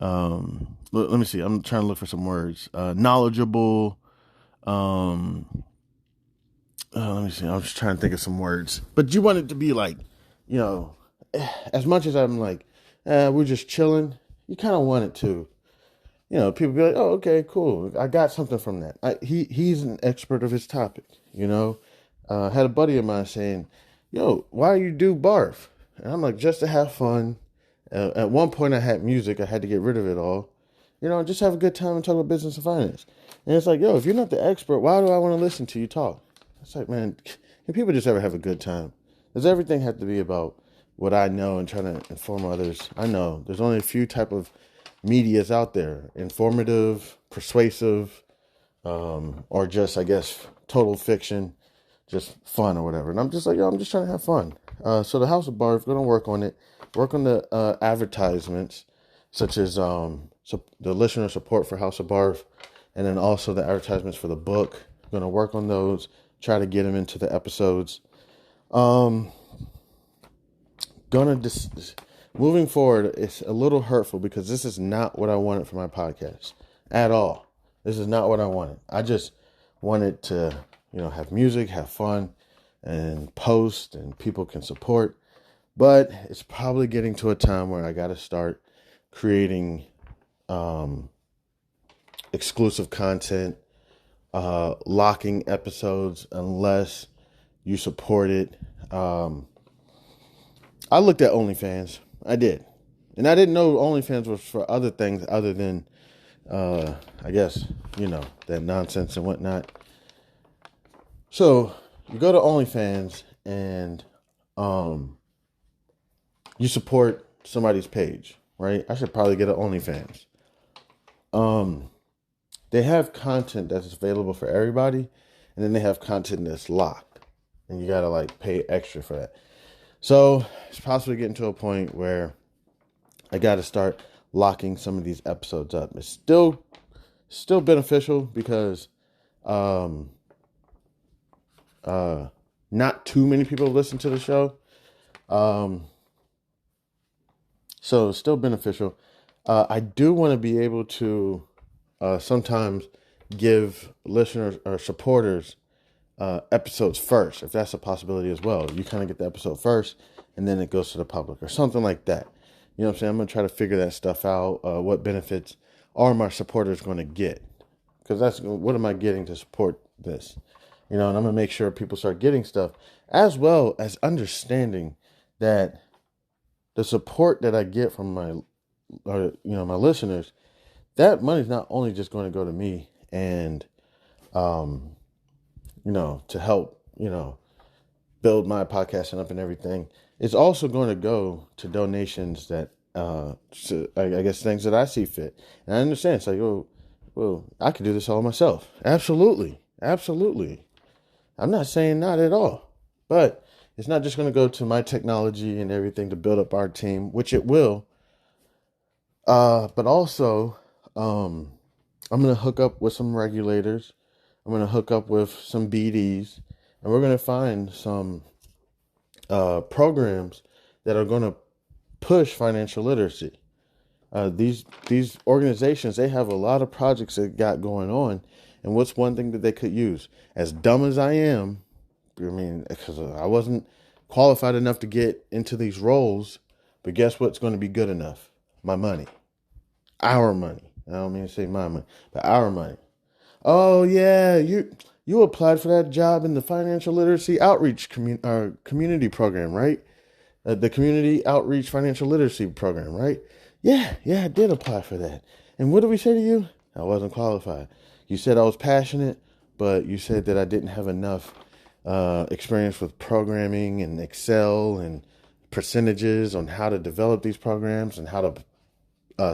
A: Let me see. I'm trying to look for some words. Knowledgeable. Let me see. I'm just trying to think of some words. But you want it to be like, as much as I'm like, we're just chilling. You kind of want it to, people be like, oh, okay, cool. I got something from that. He's an expert of his topic. Had a buddy of mine saying, yo, why you do B.A.R.F? And I'm like, just to have fun. At one point I had music. I had to get rid of it all. Just have a good time and talk about business and finance. And it's like, yo, if you're not the expert, why do I want to listen to you talk? It's like, man, can people just ever have a good time? Does everything have to be about what I know and trying to inform others? I know there's only a few type of medias out there: informative, persuasive, or just, I guess, total fiction, just fun or whatever. And I'm just like, yo, I'm just trying to have fun. So the House of B.A.R.F, going to work on it, work on the advertisements, such as the listener support for House of B.A.R.F, and then also the advertisements for the book. Going to work on those, try to get them into the episodes. Moving forward, it's a little hurtful because this is not what I wanted for my podcast at all. This is not what I wanted. I just wanted to, have music, have fun, and post, and people can support. But it's probably getting to a time where I got to start creating exclusive content, locking episodes unless you support it. I looked at OnlyFans. I did. And I didn't know OnlyFans was for other things other than, I guess, that nonsense and whatnot. So you go to OnlyFans and you support somebody's page, right? I should probably get an OnlyFans. They have content that's available for everybody, and then they have content that's locked, and you gotta like pay extra for that. So it's possibly getting to a point where I gotta start locking some of these episodes up. It's still beneficial because not too many people listen to the show. So it's still beneficial. I do want to be able to sometimes give listeners or supporters episodes first, if that's a possibility as well. You kind of get the episode first, and then it goes to the public or something like that. You know what I'm saying? I'm going to try to figure that stuff out. What benefits are my supporters going to get? Because that's what am I getting to support this? And I'm going to make sure people start getting stuff, as well as understanding that the support that I get from my listeners, that money's not only just going to go to me and, to help, build my podcasting up and everything. It's also going to go to donations that, I guess, things that I see fit. And I understand. It's like, well, I could do this all myself. Absolutely. Absolutely. I'm not saying not at all. But it's not just going to go to my technology and everything to build up our team, which it will. But also, I'm going to hook up with some regulators. I'm going to hook up with some BDs. And we're going to find some programs that are going to push financial literacy. These organizations, they have a lot of projects that got going on. And what's one thing that they could use? As dumb as I am, because I wasn't qualified enough to get into these roles, but guess what's going to be good enough? My money. Our money. I don't mean to say my money, but our money. Oh, yeah, you applied for that job in the financial literacy outreach community program, right? The community outreach financial literacy program, right? Yeah, I did apply for that. And what did we say to you? I wasn't qualified. You said I was passionate, but you said that I didn't have enough experience with programming and Excel and percentages on how to develop these programs and how to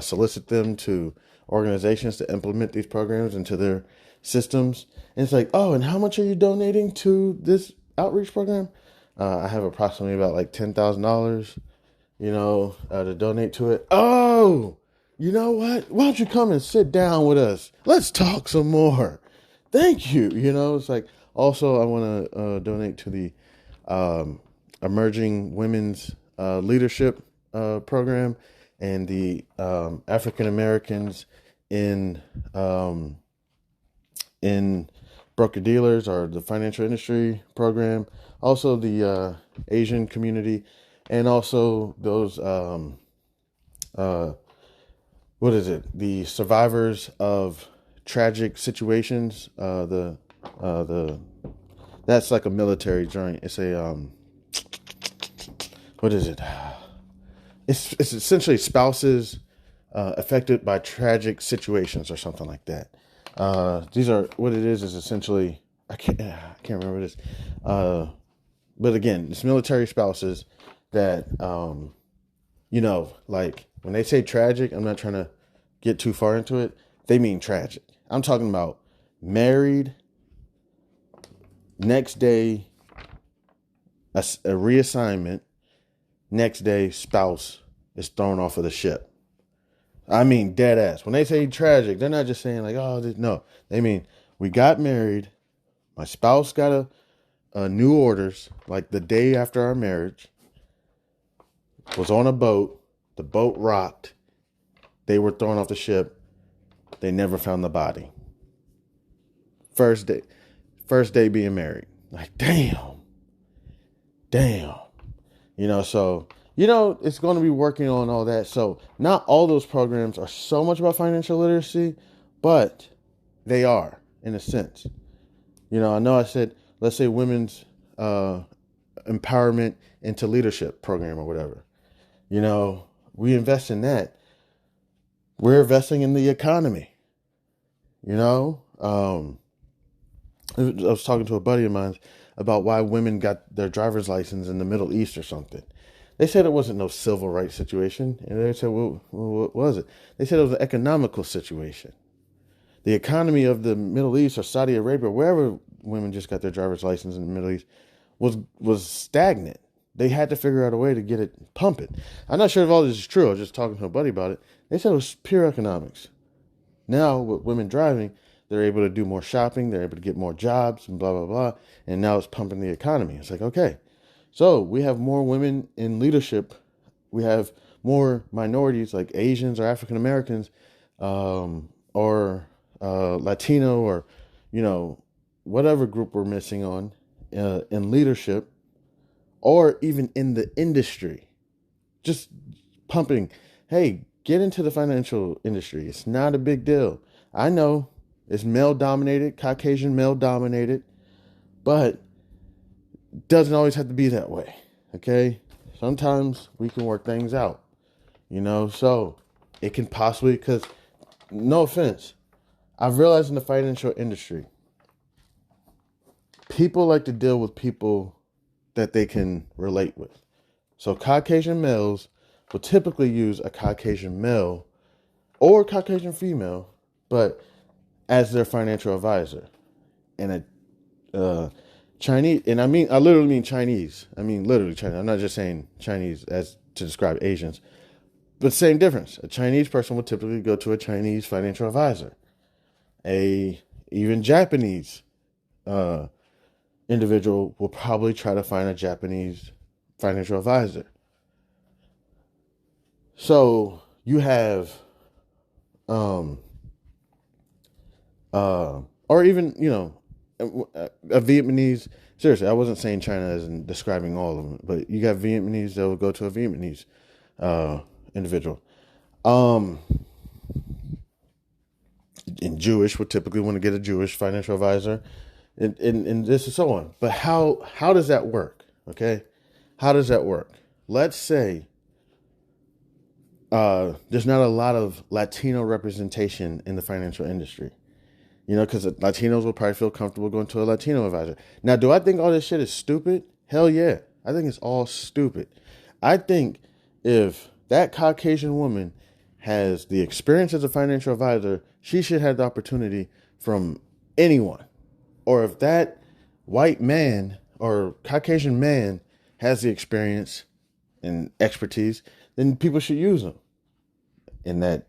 A: solicit them to organizations to implement these programs into their systems. And it's like, oh, and how much are you donating to this outreach program? I have approximately about like $10,000, to donate to it. Oh, you know what? Why don't you come and sit down with us? Let's talk some more. Thank you. It's like, also I want to donate to the Emerging Women's Leadership program and the African Americans in broker dealers or the financial industry program, also the Asian community, and also those the survivors of tragic situations. That's like a military joint. It's a what is it? It's essentially spouses affected by tragic situations or something like that. These are what it is essentially. I can't remember this. But again, it's military spouses that like when they say tragic, I'm not trying to get too far into it. They mean tragic. I'm talking about married, next day a reassignment, next day spouse is thrown off of the ship. I mean, dead ass. When they say tragic, they're not just saying like, oh, no. They mean, we got married. My spouse got a new orders like the day after our marriage. Was on a boat. The boat rocked. They were thrown off the ship. They never found the body. First day being married. Like, damn. So, it's going to be working on all that. So not all those programs are so much about financial literacy, but they are in a sense. I know I said, let's say women's empowerment into leadership program or whatever. You know, we invest in that. We're investing in the economy. You know, I was talking to a buddy of mine about why women got their driver's license in the Middle East or something. They said it wasn't no civil rights situation. And they said, well, what was it? They said it was an economical situation. The economy of the Middle East or Saudi Arabia, wherever women just got their driver's license in the Middle East, was stagnant. They had to figure out a way to get it pumping. I'm not sure if all this is true. I was just talking to a buddy about it. They said it was pure economics. Now, with women driving, they're able to do more shopping. They're able to get more jobs and blah, blah, blah. And now it's pumping the economy. It's like, okay. So we have more women in leadership. We have more minorities like Asians or African Americans or Latino or, you know, whatever group we're missing on in leadership or even in the industry. Just pumping, hey, get into the financial industry. It's not a big deal. I know it's male dominated, Caucasian male dominated, but it doesn't always have to be that way. Okay. Sometimes we can work things out, you know, so it can possibly, because no offense, I've realized in the financial industry, people like to deal with people that they can relate with. So Caucasian males will typically use a Caucasian male or Caucasian female, but as their financial advisor. And a Chinese, and I literally mean Chinese. I mean literally Chinese. I'm not just saying Chinese as to describe Asians, but same difference. A Chinese person will typically go to a Chinese financial advisor. Even Japanese individual will probably try to find a Japanese financial advisor. So you have, or even, you know, a Vietnamese. Seriously, I wasn't saying China as in describing all of them, but you got Vietnamese that will go to a Vietnamese individual. And Jewish would typically want to get a Jewish financial advisor, and this and so on. But how does that work? Okay, how does that work? Let's say there's not a lot of Latino representation in the financial industry. You know, because Latinos will probably feel comfortable going to a Latino advisor. Now, do I think all this shit is stupid? Hell yeah. I think it's all stupid. I think if that Caucasian woman has the experience as a financial advisor, she should have the opportunity from anyone. Or if that white man or Caucasian man has the experience and expertise, then people should use them. And that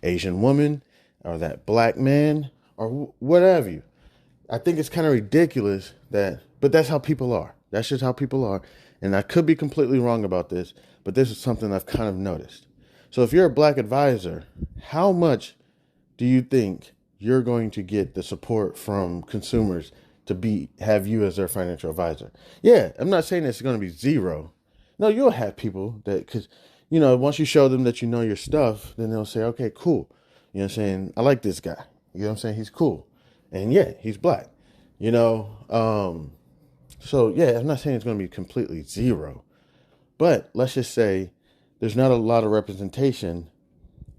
A: Asian woman or that black man or whatever you. I think it's kind of ridiculous but that's how people are. That's just how people are. And I could be completely wrong about this, but this is something I've kind of noticed. So if you're a black advisor, how much do you think you're going to get the support from consumers to have you as their financial advisor? Yeah, I'm not saying it's going to be zero. No, you'll have people that, because, you know, once you show them that you know your stuff, then they'll say, okay, cool. You know what I'm saying? I like this guy. You know what I'm saying? He's cool. And yeah, he's black. You know, so yeah, I'm not saying it's going to be completely zero. But let's just say there's not a lot of representation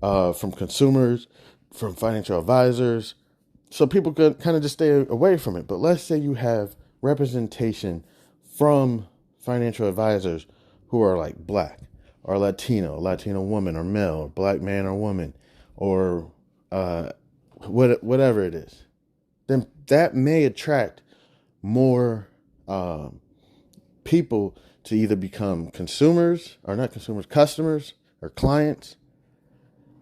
A: from consumers, from financial advisors. So people could kind of just stay away from it. But let's say you have representation from financial advisors who are like black or Latino woman or male, black man or woman, or whatever it is, then that may attract more people to either become customers or clients,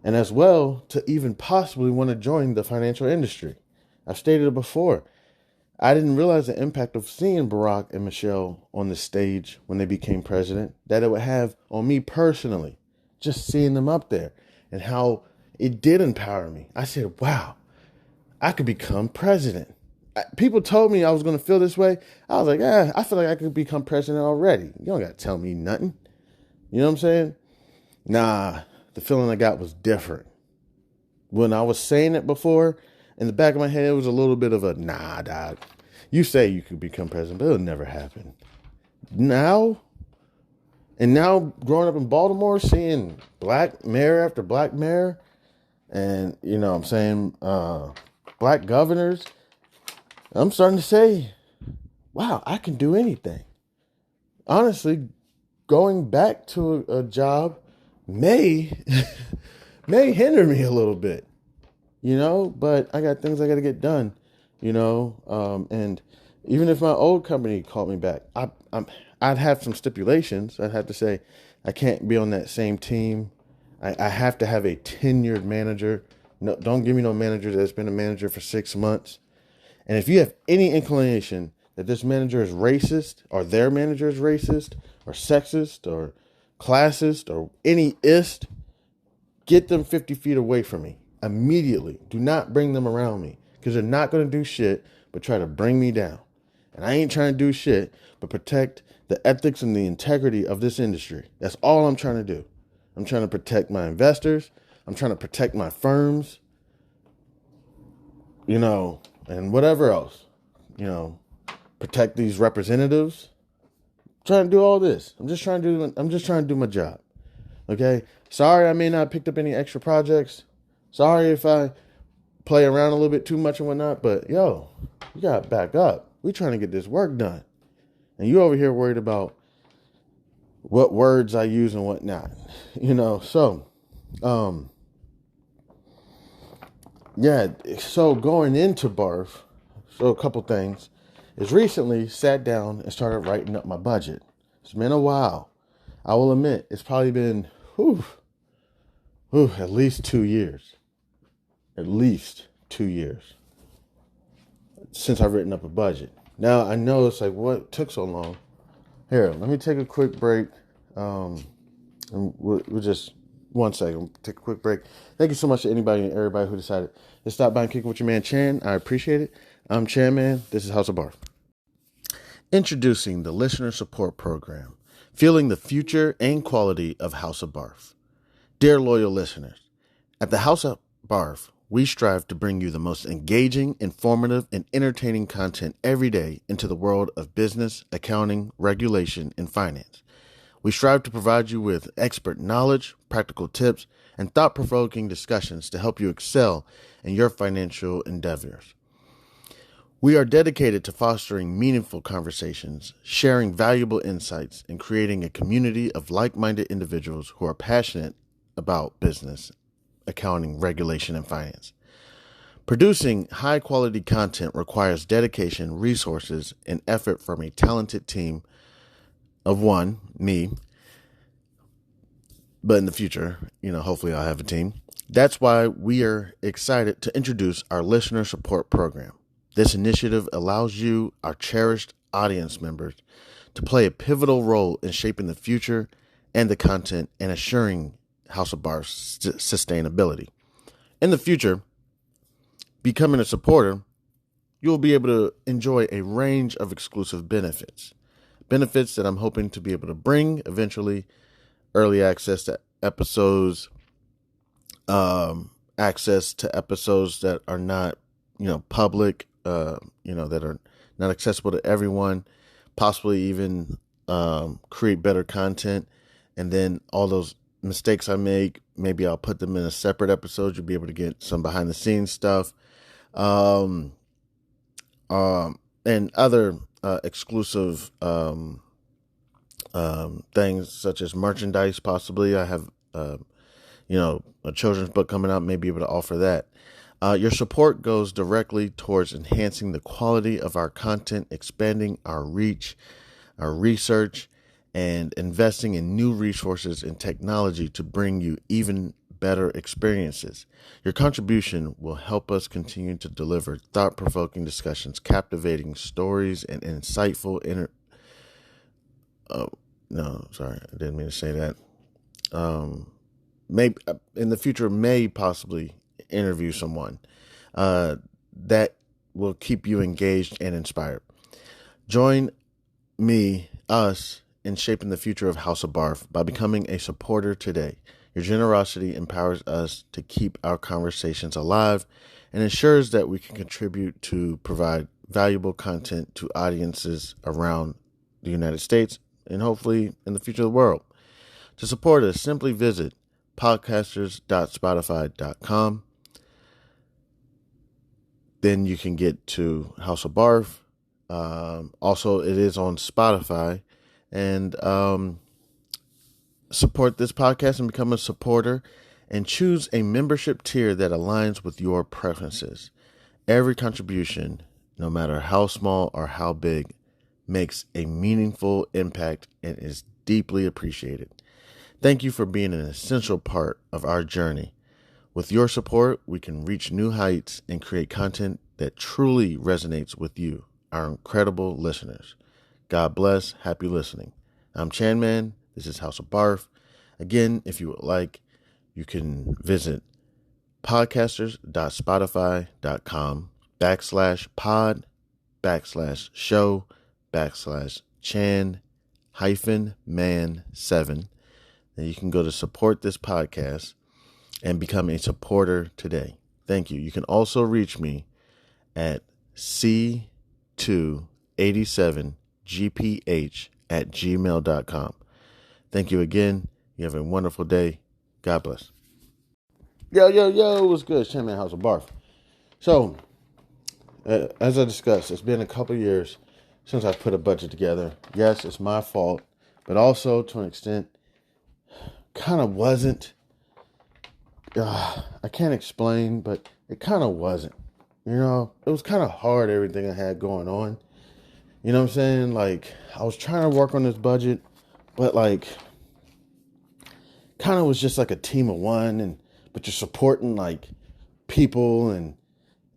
A: and as well to even possibly want to join the financial industry. I've stated it before. I didn't realize the impact of seeing Barack and Michelle on the stage when they became president, that it would have on me personally, just seeing them up there and how it did empower me. I said, wow, I could become president. People told me I was going to feel this way. I was like, I feel like I could become president already. You don't got to tell me nothing. You know what I'm saying? Nah, the feeling I got was different. When I was saying it before, in the back of my head, it was a little bit of a, nah, dog. You say you could become president, but it'll never happen. now, and now growing up in Baltimore, seeing black mayor after black mayor, and I'm saying black governors, I'm starting to say, wow, I can do anything. Honestly, going back to a job may may hinder me a little bit, but I got things I got to get done, and even if my old company called me back, I'd have some stipulations. I'd have to say I can't be on that same team. I have to have a tenured manager. No, don't give me no manager that's been a manager for 6 months. And if you have any inclination that this manager is racist, or their manager is racist, or sexist, or classist, or any ist, get them 50 feet away from me immediately. Do not bring them around me, because they're not going to do shit but try to bring me down. And I ain't trying to do shit but protect the ethics and the integrity of this industry. That's all I'm trying to do. I'm trying to protect my investors. I'm trying to protect my firms, and whatever else, protect these representatives. I'm trying to do all this. I'm just trying to do my job. Okay? Sorry I may not have picked up any extra projects. Sorry if I play around a little bit too much and whatnot, but you gotta back up. We trying to get this work done. And you over here worried about what words I use and whatnot. So so going into B.A.R.F, so a couple things, is recently sat down and started writing up my budget. It's been a while. I will admit, it's probably been, at least 2 years. At least 2 years since I've written up a budget. Now, I know it's like, what took so long? Here, let me take a quick break. And we'll just 1 second. We'll take a quick break. Thank you so much to anybody and everybody who decided to stop by and kick with your man Chan. I appreciate it. I'm Chan Man. This is House of B.A.R.F. Introducing the Listener Support Program, fueling the future and quality of House of B.A.R.F. Dear loyal listeners, at the House of B.A.R.F, we strive to bring you the most engaging, informative, and entertaining content every day into the world of business, accounting, regulation, and finance. We strive to provide you with expert knowledge, practical tips, and thought-provoking discussions to help you excel in your financial endeavors. We are dedicated to fostering meaningful conversations, sharing valuable insights, and creating a community of like-minded individuals who are passionate about business, accounting, regulation, and finance. Producing high-quality content requires dedication, resources, and effort from a talented team of one, me, but in the future, hopefully I'll have a team. That's why we are excited to introduce our Listener Support Program. This initiative allows you, our cherished audience members, to play a pivotal role in shaping the future and the content and assuring House of B.A.R.F's sustainability. In the future, becoming a supporter, you'll be able to enjoy a range of exclusive benefits. Benefits that I'm hoping to be able to bring eventually: early access to episodes, access to episodes that are not, public, that are not accessible to everyone, possibly even create better content. And then all those mistakes I make, maybe I'll put them in a separate episode. You'll be able to get some behind the scenes stuff, and other exclusive things such as merchandise. Possibly I have, a children's book coming out, may be able to offer that. Your support goes directly towards enhancing the quality of our content, expanding our reach, our research, and investing in new resources and technology to bring you even better experiences. Your contribution will help us continue to deliver thought-provoking discussions, captivating stories, and insightful no, sorry, I didn't mean to say that. Maybe in the future, may possibly interview someone that will keep you engaged and inspired. Join us in shaping the future of House of B.A.R.F by becoming a supporter today. Your generosity empowers us to keep our conversations alive and ensures that we can contribute to provide valuable content to audiences around the United States, and hopefully in the future of the world. To support us, simply visit podcasters.spotify.com. Then you can get to House of B.A.R.F. Also, it is on Spotify. And support this podcast and become a supporter and choose a membership tier that aligns with your preferences. Every contribution, no matter how small or how big, makes a meaningful impact and is deeply appreciated. Thank you for being an essential part of our journey. With your support, we can reach new heights and create content that truly resonates with you, our incredible listeners. God bless. Happy listening. I'm Chan Man. This is House of B.A.R.F. Again, if you would like, you can visit podcasters.spotify.com/pod/show/Chan-man7. And you can go to support this podcast and become a supporter today. Thank you. You can also reach me at c287gph@gmail.com. Thank you again. You have a wonderful day. God bless. Yo, what's good? Chairman House of B.A.R.F. So, as I discussed, it's been a couple years since I put a budget together. Yes, it's my fault, but also to an extent, kind of wasn't. I can't explain, but it kind of wasn't. You know, it was kind of hard, everything I had going on. You know what I'm saying? Like, I was trying to work on this budget, but like, kind of was just like a team of one, but you're supporting like people and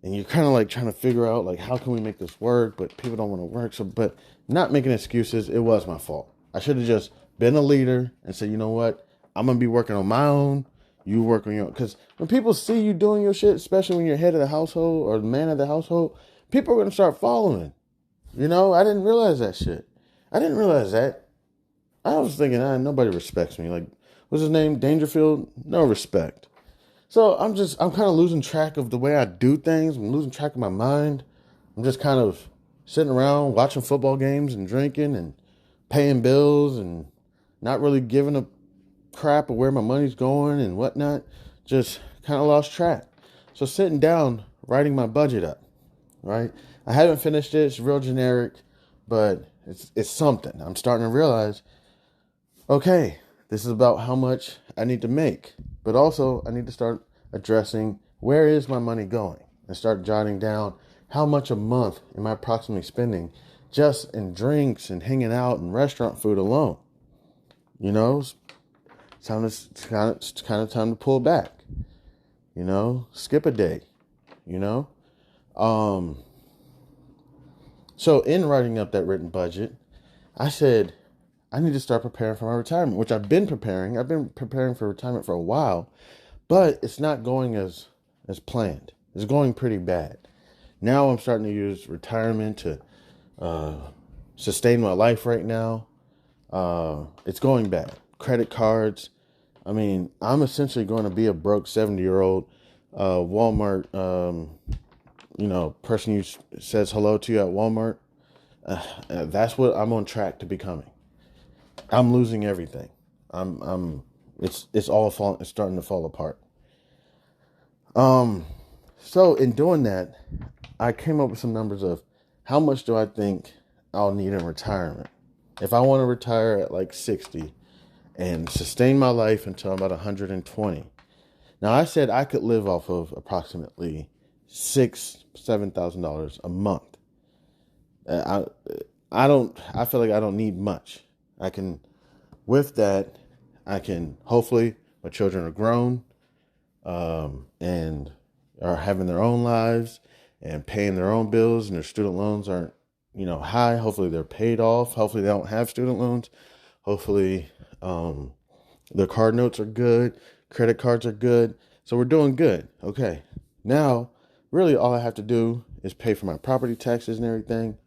A: you're kind of like trying to figure out like, how can we make this work? But people don't want to work. So, but not making excuses. It was my fault. I should have just been a leader and said, you know what? I'm going to be working on my own. You work on your own. Because when people see you doing your shit, especially when you're head of the household or the man of the household, people are going to start following. You know, I didn't realize that shit. I didn't realize that. I was thinking, nobody respects me. Like, what's his name? Dangerfield? No respect. So I'm kind of losing track of the way I do things. I'm losing track of my mind. I'm just kind of sitting around watching football games and drinking and paying bills and not really giving a crap of where my money's going and whatnot. Just kind of lost track. So sitting down, writing my budget up, right? I haven't finished it. It's real generic, but it's something. I'm starting to realize, okay, this is about how much I need to make. But also, I need to start addressing where is my money going and start jotting down how much a month am I approximately spending just in drinks and hanging out and restaurant food alone. You know, it's kind of time to pull back. You know, skip a day. You know, so in writing up that written budget, I said, I need to start preparing for my retirement, which I've been preparing. I've been preparing for retirement for a while, but it's not going as planned. It's going pretty bad. Now I'm starting to use retirement to sustain my life right now. It's going bad. Credit cards. I mean, I'm essentially going to be a broke 70-year-old Walmart, person who says hello to you at Walmart. That's what I'm on track to becoming. I'm losing everything. It's all falling. It's starting to fall apart. So in doing that, I came up with some numbers of how much do I think I'll need in retirement. If I want to retire at like 60 and sustain my life until I'm about 120. Now I said I could live off of approximately $7,000 a month. I feel like I don't need much. With that, hopefully my children are grown, and are having their own lives and paying their own bills, and their student loans aren't, high. Hopefully they're paid off. Hopefully they don't have student loans. Hopefully, their card notes are good. Credit cards are good. So we're doing good. Okay. Now, really all I have to do is pay for my property taxes and everything.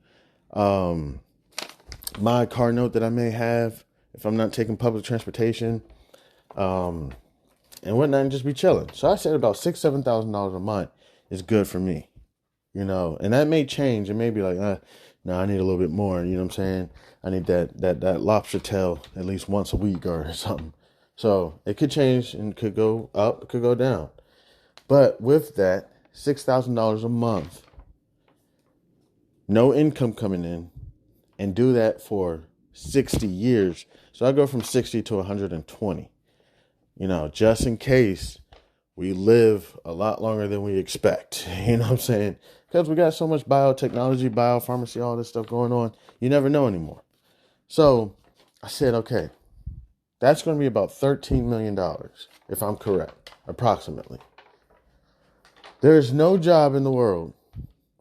A: My car note that I may have if I'm not taking public transportation, and whatnot, and just be chilling. So I said about $6,000-$7,000 a month is good for me, and that may change. It may be like, Now I need a little bit more. You know what I'm saying? I need that lobster tail at least once a week or something. So it could change and could go up, it could go down. But with that, $6,000 a month, no income coming in, and do that for 60 years. So I go from 60 to 120, just in case we live a lot longer than we expect. You know what I'm saying? Because we got so much biotechnology, biopharmacy, all this stuff going on. You never know anymore. So I said, okay, that's going to be about $13 million, if I'm correct, approximately. There is no job in the world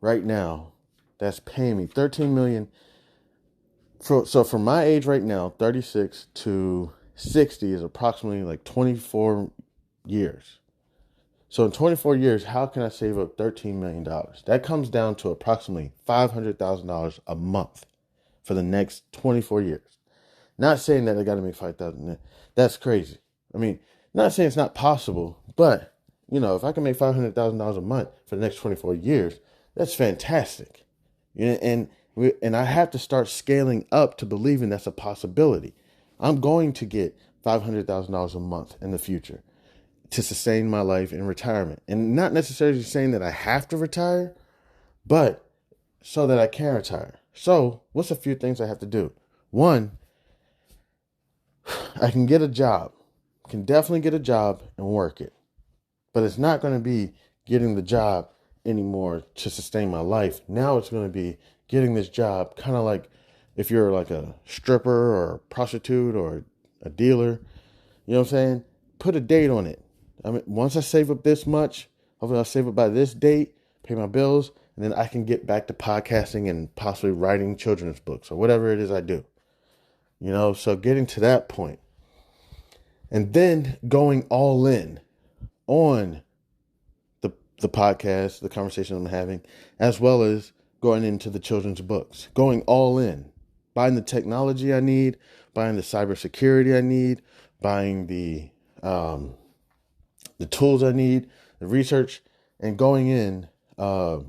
A: right now that's paying me $13 million. So from my age right now, 36 to 60 is approximately like 24 years. So in 24 years, how can I save up $13 million? That comes down to approximately $500,000 a month for the next 24 years. Not saying that I got to make $5,000. That's crazy. I mean, not saying it's not possible, but if I can make $500,000 a month for the next 24 years, that's fantastic. And I have to start scaling up to believing that's a possibility. I'm going to get $500,000 a month in the future to sustain my life in retirement. And not necessarily saying that I have to retire, but so that I can retire. So what's a few things I have to do? One, I can get a job. Can definitely get a job and work it. But it's not going to be getting the job anymore to sustain my life. Now it's going to be getting this job, kind of like if you're like a stripper or a prostitute or a dealer, you know what I'm saying? Put a date on it. I mean, once I save up this much, hopefully I'll save it by this date, pay my bills, and then I can get back to podcasting and possibly writing children's books or whatever it is I do. So getting to that point. And then going all in on the podcast, the conversation I'm having, as well as going into the children's books, going all in, buying the technology I need, buying the cybersecurity I need, buying the tools I need, the research, and going in to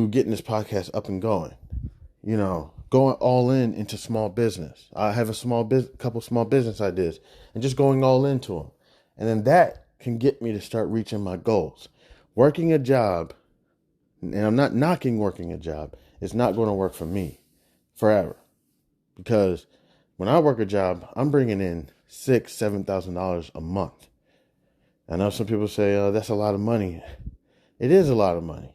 A: getting this podcast up and going. Going all in into small business. I have a couple small business ideas, and just going all into them, and then that can get me to start reaching my goals. Working a job, and I'm not knocking working a job, it's not going to work for me forever. Because when I work a job, I'm bringing in $6,000-$7,000 a month. I know some people say, oh, that's a lot of money. It is a lot of money,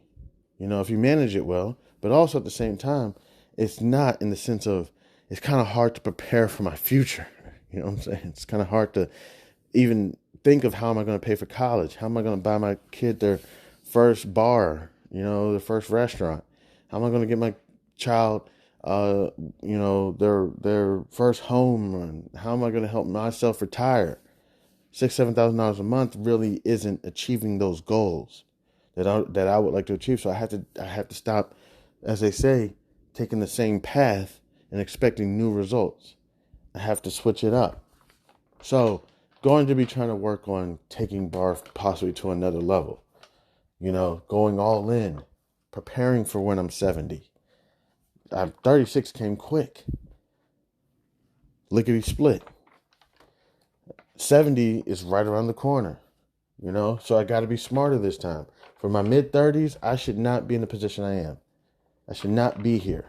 A: if you manage it well. But also at the same time, it's not in the sense of, it's kind of hard to prepare for my future. You know what I'm saying? It's kind of hard to even think of how am I going to pay for college? How am I going to buy my kid their first bar, their first restaurant? How am I going to get my child, their first home? And how am I going to help myself retire? $6,000-$7,000 a month really isn't achieving those goals that I would like to achieve. So I have to stop, as they say, taking the same path and expecting new results. I have to switch it up. So going to be trying to work on taking B.A.R.F possibly to another level. Going all in, preparing for when I'm 70. 36 came quick. Lickety split. 70 is right around the corner. So I got to be smarter this time. For my mid-30s, I should not be in the position I am. I should not be here.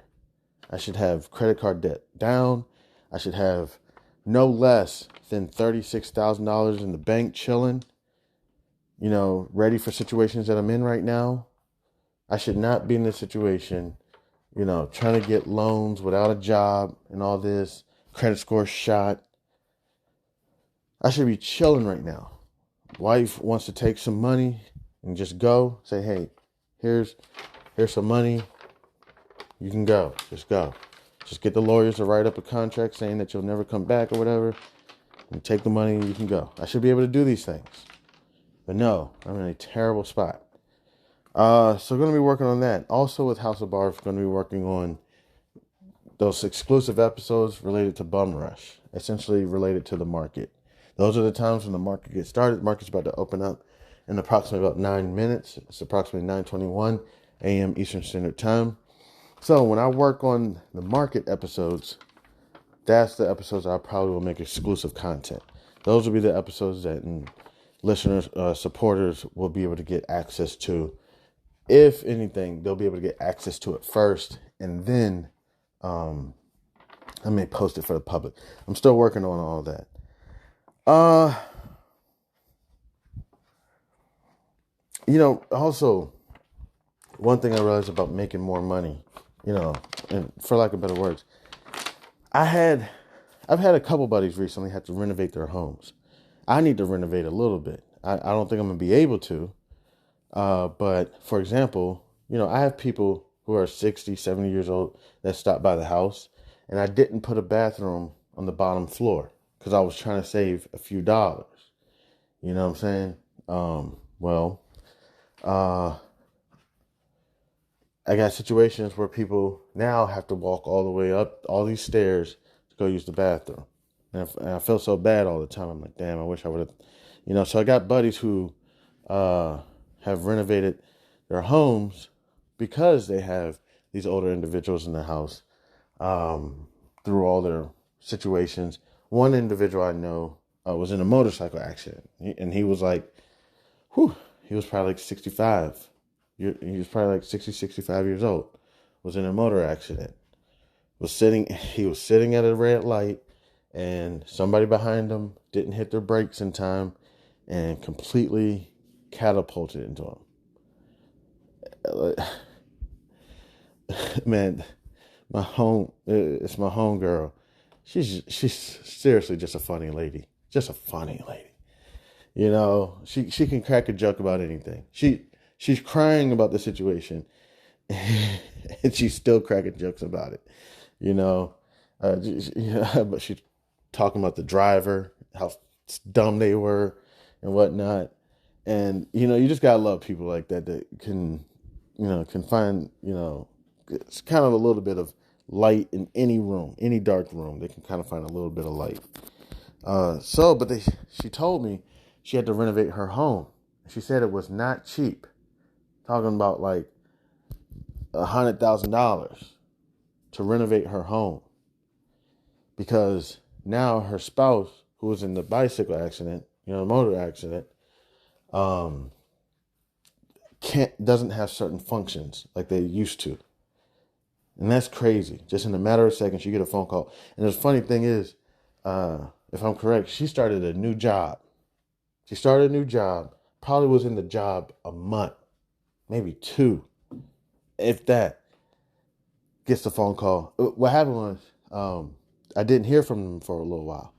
A: I should have credit card debt down. I should have no less than $36,000 in the bank chilling, ready for situations that I'm in right now. I should not be in this situation, trying to get loans without a job and all this, credit score shot. I should be chilling right now. Wife wants to take some money and just go. Say, hey, here's some money. You can go. Just go. Just get the lawyers to write up a contract saying that you'll never come back or whatever. And take the money and you can go. I should be able to do these things. But no, I'm in a terrible spot. So going to be working on that. Also with House of B.A.R.F, going to be working on those exclusive episodes related to Bum Rush. Essentially related to the market. Those are the times when the market gets started. The market's about to open up in approximately about 9 minutes. It's approximately 9:21. a.m. Eastern Standard Time. So when I work on the market episodes, that's the episodes I probably will make exclusive content. Those will be the episodes that listeners, supporters will be able to get access to. If anything, they'll be able to get access to it first, and then I may post it for the public. I'm still working on all that. Also, one thing I realized about making more money, and for lack of better words, I've had a couple buddies recently have to renovate their homes. I need to renovate a little bit. I don't think I'm going to be able to. But for example, I have people who are 60, 70 years old that stop by the house, and I didn't put a bathroom on the bottom floor because I was trying to save a few dollars. You know what I'm saying? I got situations where people now have to walk all the way up all these stairs to go use the bathroom. And I feel so bad all the time. I'm like, damn, I wish I would have, so I got buddies who have renovated their homes because they have these older individuals in the house through all their situations. One individual I know was in a motorcycle accident, and he was like, he was probably like 65. He was probably like 60, 65 years old. Was in a motor accident. He was sitting at a red light, and somebody behind him didn't hit their brakes in time and completely catapulted into him. Man, it's my home girl. She's seriously just a funny lady. Just a funny lady. She can crack a joke about anything. She's crying about the situation, and she's still cracking jokes about it. But she's talking about the driver, how dumb they were, and whatnot. And you just gotta love people like that can find it's kind of a little bit of light in any room, any dark room. They can kind of find a little bit of light. She told me she had to renovate her home. She said it was not cheap. Talking about like $100,000 to renovate her home, because now her spouse, who was in the bicycle accident, motor accident, doesn't have certain functions like they used to. And that's crazy. Just in a matter of seconds, you get a phone call. And the funny thing is, if I'm correct, she started a new job. Probably was in the job a month, maybe 2, if that. Gets the phone call. What happened was, I didn't hear from him for a little while.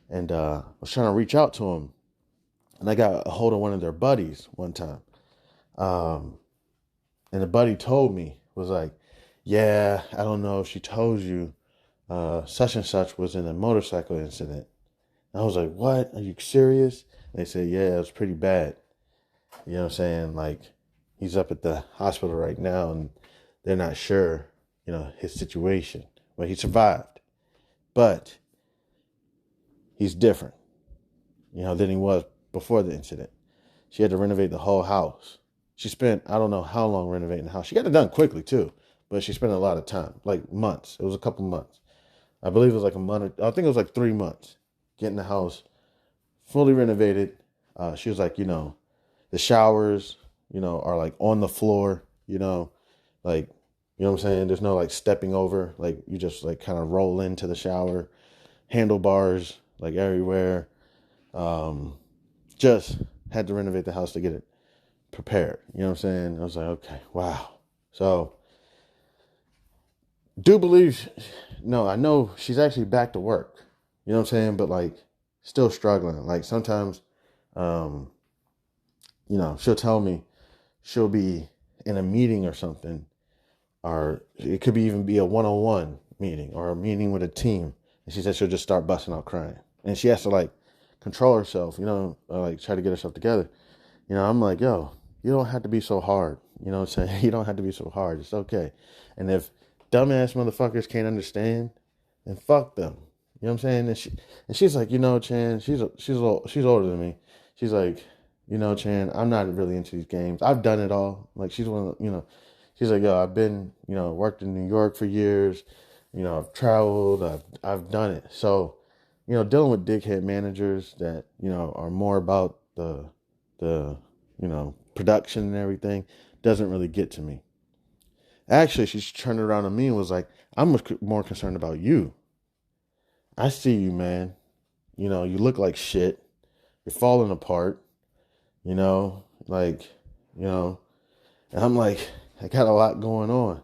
A: And I was trying to reach out to him. And I got a hold of one of their buddies one time. And the buddy told me, was like, yeah, I don't know if she told you, such and such was in a motorcycle incident. And I was like, what? Are you serious? And they said, yeah, it was pretty bad. You know what I'm saying? Like, he's up at the hospital right now, and they're not sure, his situation. Well, he survived. But he's different, than he was before the incident. She had to renovate the whole house. She spent, I don't know how long renovating the house. She got it done quickly, too. But she spent a lot of time, like months. It was a couple months. I believe it was like a month. I think it was like 3 months getting the house fully renovated. She was like, the showers, are like on the floor, like, what I'm saying? There's no like stepping over. Like, you just like kind of roll into the shower. Handlebars, like everywhere. Just had to renovate the house to get it prepared. You know what I'm saying? I was like, okay, wow. So, I know she's actually back to work. You know what I'm saying? But like, still struggling. Like sometimes, she'll tell me she'll be in a meeting or something, or it could even be a one-on-one meeting or a meeting with a team. And she said she'll just start busting out crying. And she has to like control herself, like try to get herself together. I'm like, yo, you don't have to be so hard. You know what I'm saying? You don't have to be so hard. It's okay. And if dumbass motherfuckers can't understand, then fuck them. You know what I'm saying? And she's like, Chan, she's older than me. She's like, Chan, I'm not really into these games. I've done it all. Like she's one of, She's like, yo, I've been, worked in New York for years. I've traveled, I've done it. So, dealing with dickhead managers that, are more about the, production and everything doesn't really get to me. Actually, she turned around to me and was like, I'm more concerned about you. I see you, man. You look like shit. You're falling apart, you know, like, you know, and I'm like, I got a lot going on.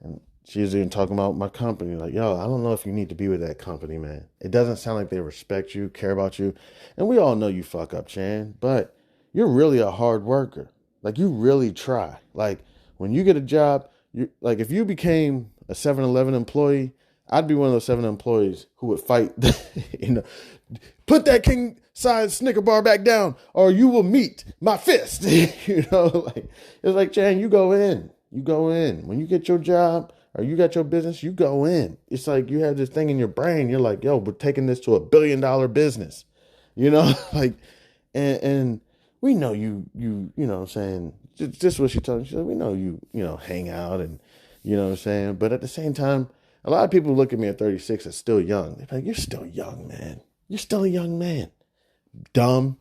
A: And she's even talking about my company. Like, yo, I don't know if you need to be with that company, man. It doesn't sound like they respect you, care about you. And we all know you fuck up, Chan, but you're really a hard worker. Like, you really try. Like, when you get a job, you like, if you became a 7-Eleven employee, I'd be one of those 7 employees who would fight, you know, put that king size Snicker bar back down or you will meet my fist. Like, it's like, Chan, you go in. You go in. When you get your job or you got your business, you go in. It's like you have this thing in your brain. You're like, yo, we're taking this to $1 billion business. Like, and we know you know what I'm saying? Just what she told me. She said, we know you, hang out and, you know what I'm saying? But at the same time, a lot of people look at me at 36 as still young. They're like, you're still young, man. You're still a young man. Dumb,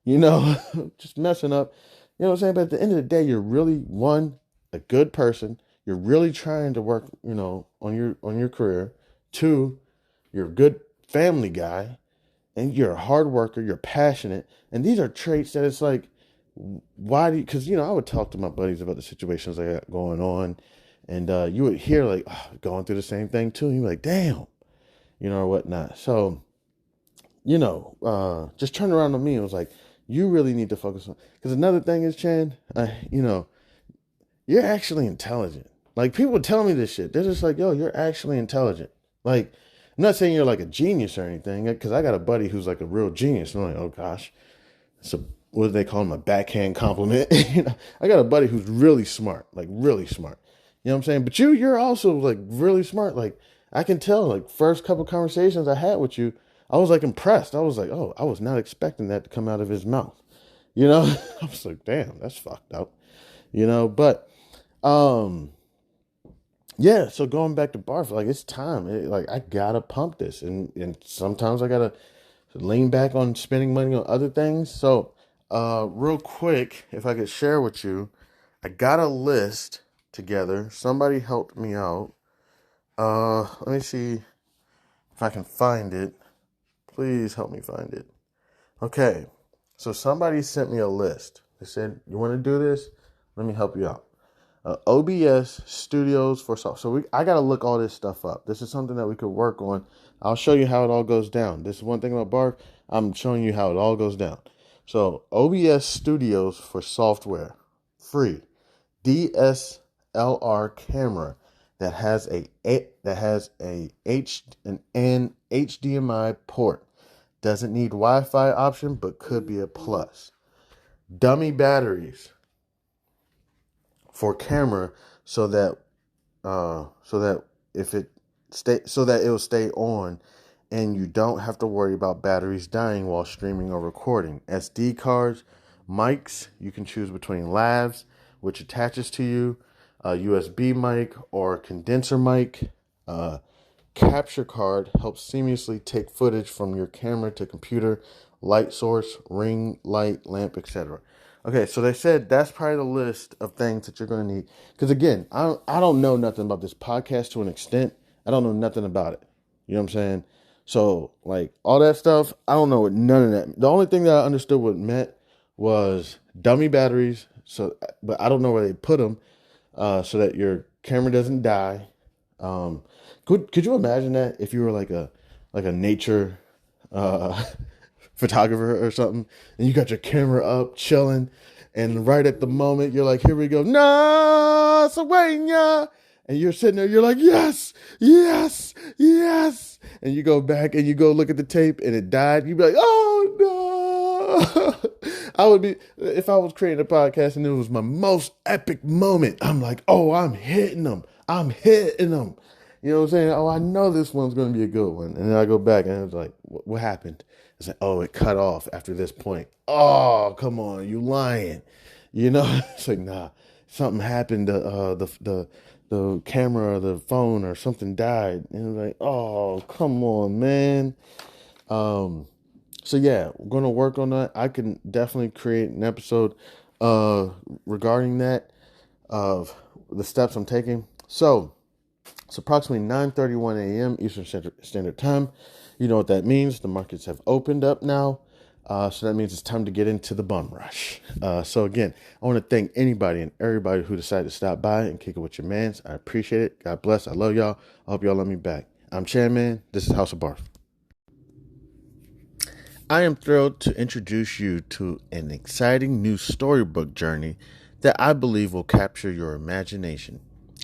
A: just messing up. You know what I'm saying? But at the end of the day, you're really, one, a good person. You're really trying to work, on your career. 2, you're a good family guy. And you're a hard worker. You're passionate. And these are traits that it's like, why do you, because, I would talk to my buddies about the situations I got going on. And you would hear like, going through the same thing too. And you're like, damn, or whatnot. So, just turned around to me and was like, you really need to focus on, because another thing is, Chan, you're actually intelligent. Like, people tell me this shit. They're just like, yo, you're actually intelligent. Like, I'm not saying you're like a genius or anything, because I got a buddy who's like a real genius. And I'm like, oh gosh, what do they call him? A backhand compliment. I got a buddy who's really smart, like really smart. You know what I'm saying? But you're also like really smart. Like, I can tell, like, first couple conversations I had with you, I was like impressed. I was like, oh, I was not expecting that to come out of his mouth. I was like, damn, that's fucked up. But yeah, so going back to B.A.R.F, like, it's time. Like, I gotta pump this. And sometimes I gotta lean back on spending money on other things. So real quick, if I could share with you, I got a list together. Somebody helped me out. Let me see if I can find it. Please help me find it. Okay, so somebody sent me a list. They said, you want to do this? Let me help you out. OBS Studios for Soft. So I got to look all this stuff up. This is something that we could work on. I'll show you how it all goes down. This is one thing about B.A.R.F. I'm showing you how it all goes down. So OBS Studios for software, free. DSLR camera that has an HDMI port. Doesn't need Wi-Fi option, but could be a plus. Dummy batteries for camera so that it will stay on and you don't have to worry about batteries dying while streaming or recording. SD cards, mics, you can choose between lavs, which attaches to you, a USB mic or condenser mic. Capture card helps seamlessly take footage from your camera to computer, light source, ring light, lamp, etc. Okay, so they said that's probably the list of things that you're going to need. Because again, I don't know nothing about this podcast to an extent. I don't know nothing about it. You know what I'm saying? So, like, all that stuff, I don't know none of that. The only thing that I understood what it meant was dummy batteries. So, but I don't know where they put them, so that your camera doesn't die. Could you imagine that if you were like a nature photographer or something, and you got your camera up chilling, and right at the moment you're like, here we go, nah, Sawanya, and you're sitting there, you're like, yes, yes, yes, and you go back and you go look at the tape and it died, you'd be like, oh no. I would be, if I was creating a podcast and it was my most epic moment, I'm like, oh, I'm hitting them. You know what I'm saying? Oh, I know this one's going to be a good one. And then I go back and it's like, what happened? It's like, oh, it cut off after this point. Oh, come on, you lying. It's like, nah. something happened, the camera or the phone or something died, and like, oh, come on, man. Um, so yeah, we're gonna work on that. I can definitely create an episode uh regarding that of the steps I'm taking. So it's approximately 9:31 a.m. Eastern Standard Time. You know what that means. The markets have opened up now. So that means it's time to get into the bum rush. So again, I want to thank anybody and everybody who decided to stop by and kick it with your mans. I appreciate it. God bless. I love y'all. I hope y'all love me back. I'm Chairman. This is House of B.A.R.F. I am thrilled to introduce you to an exciting new storybook journey that I believe will capture your imagination.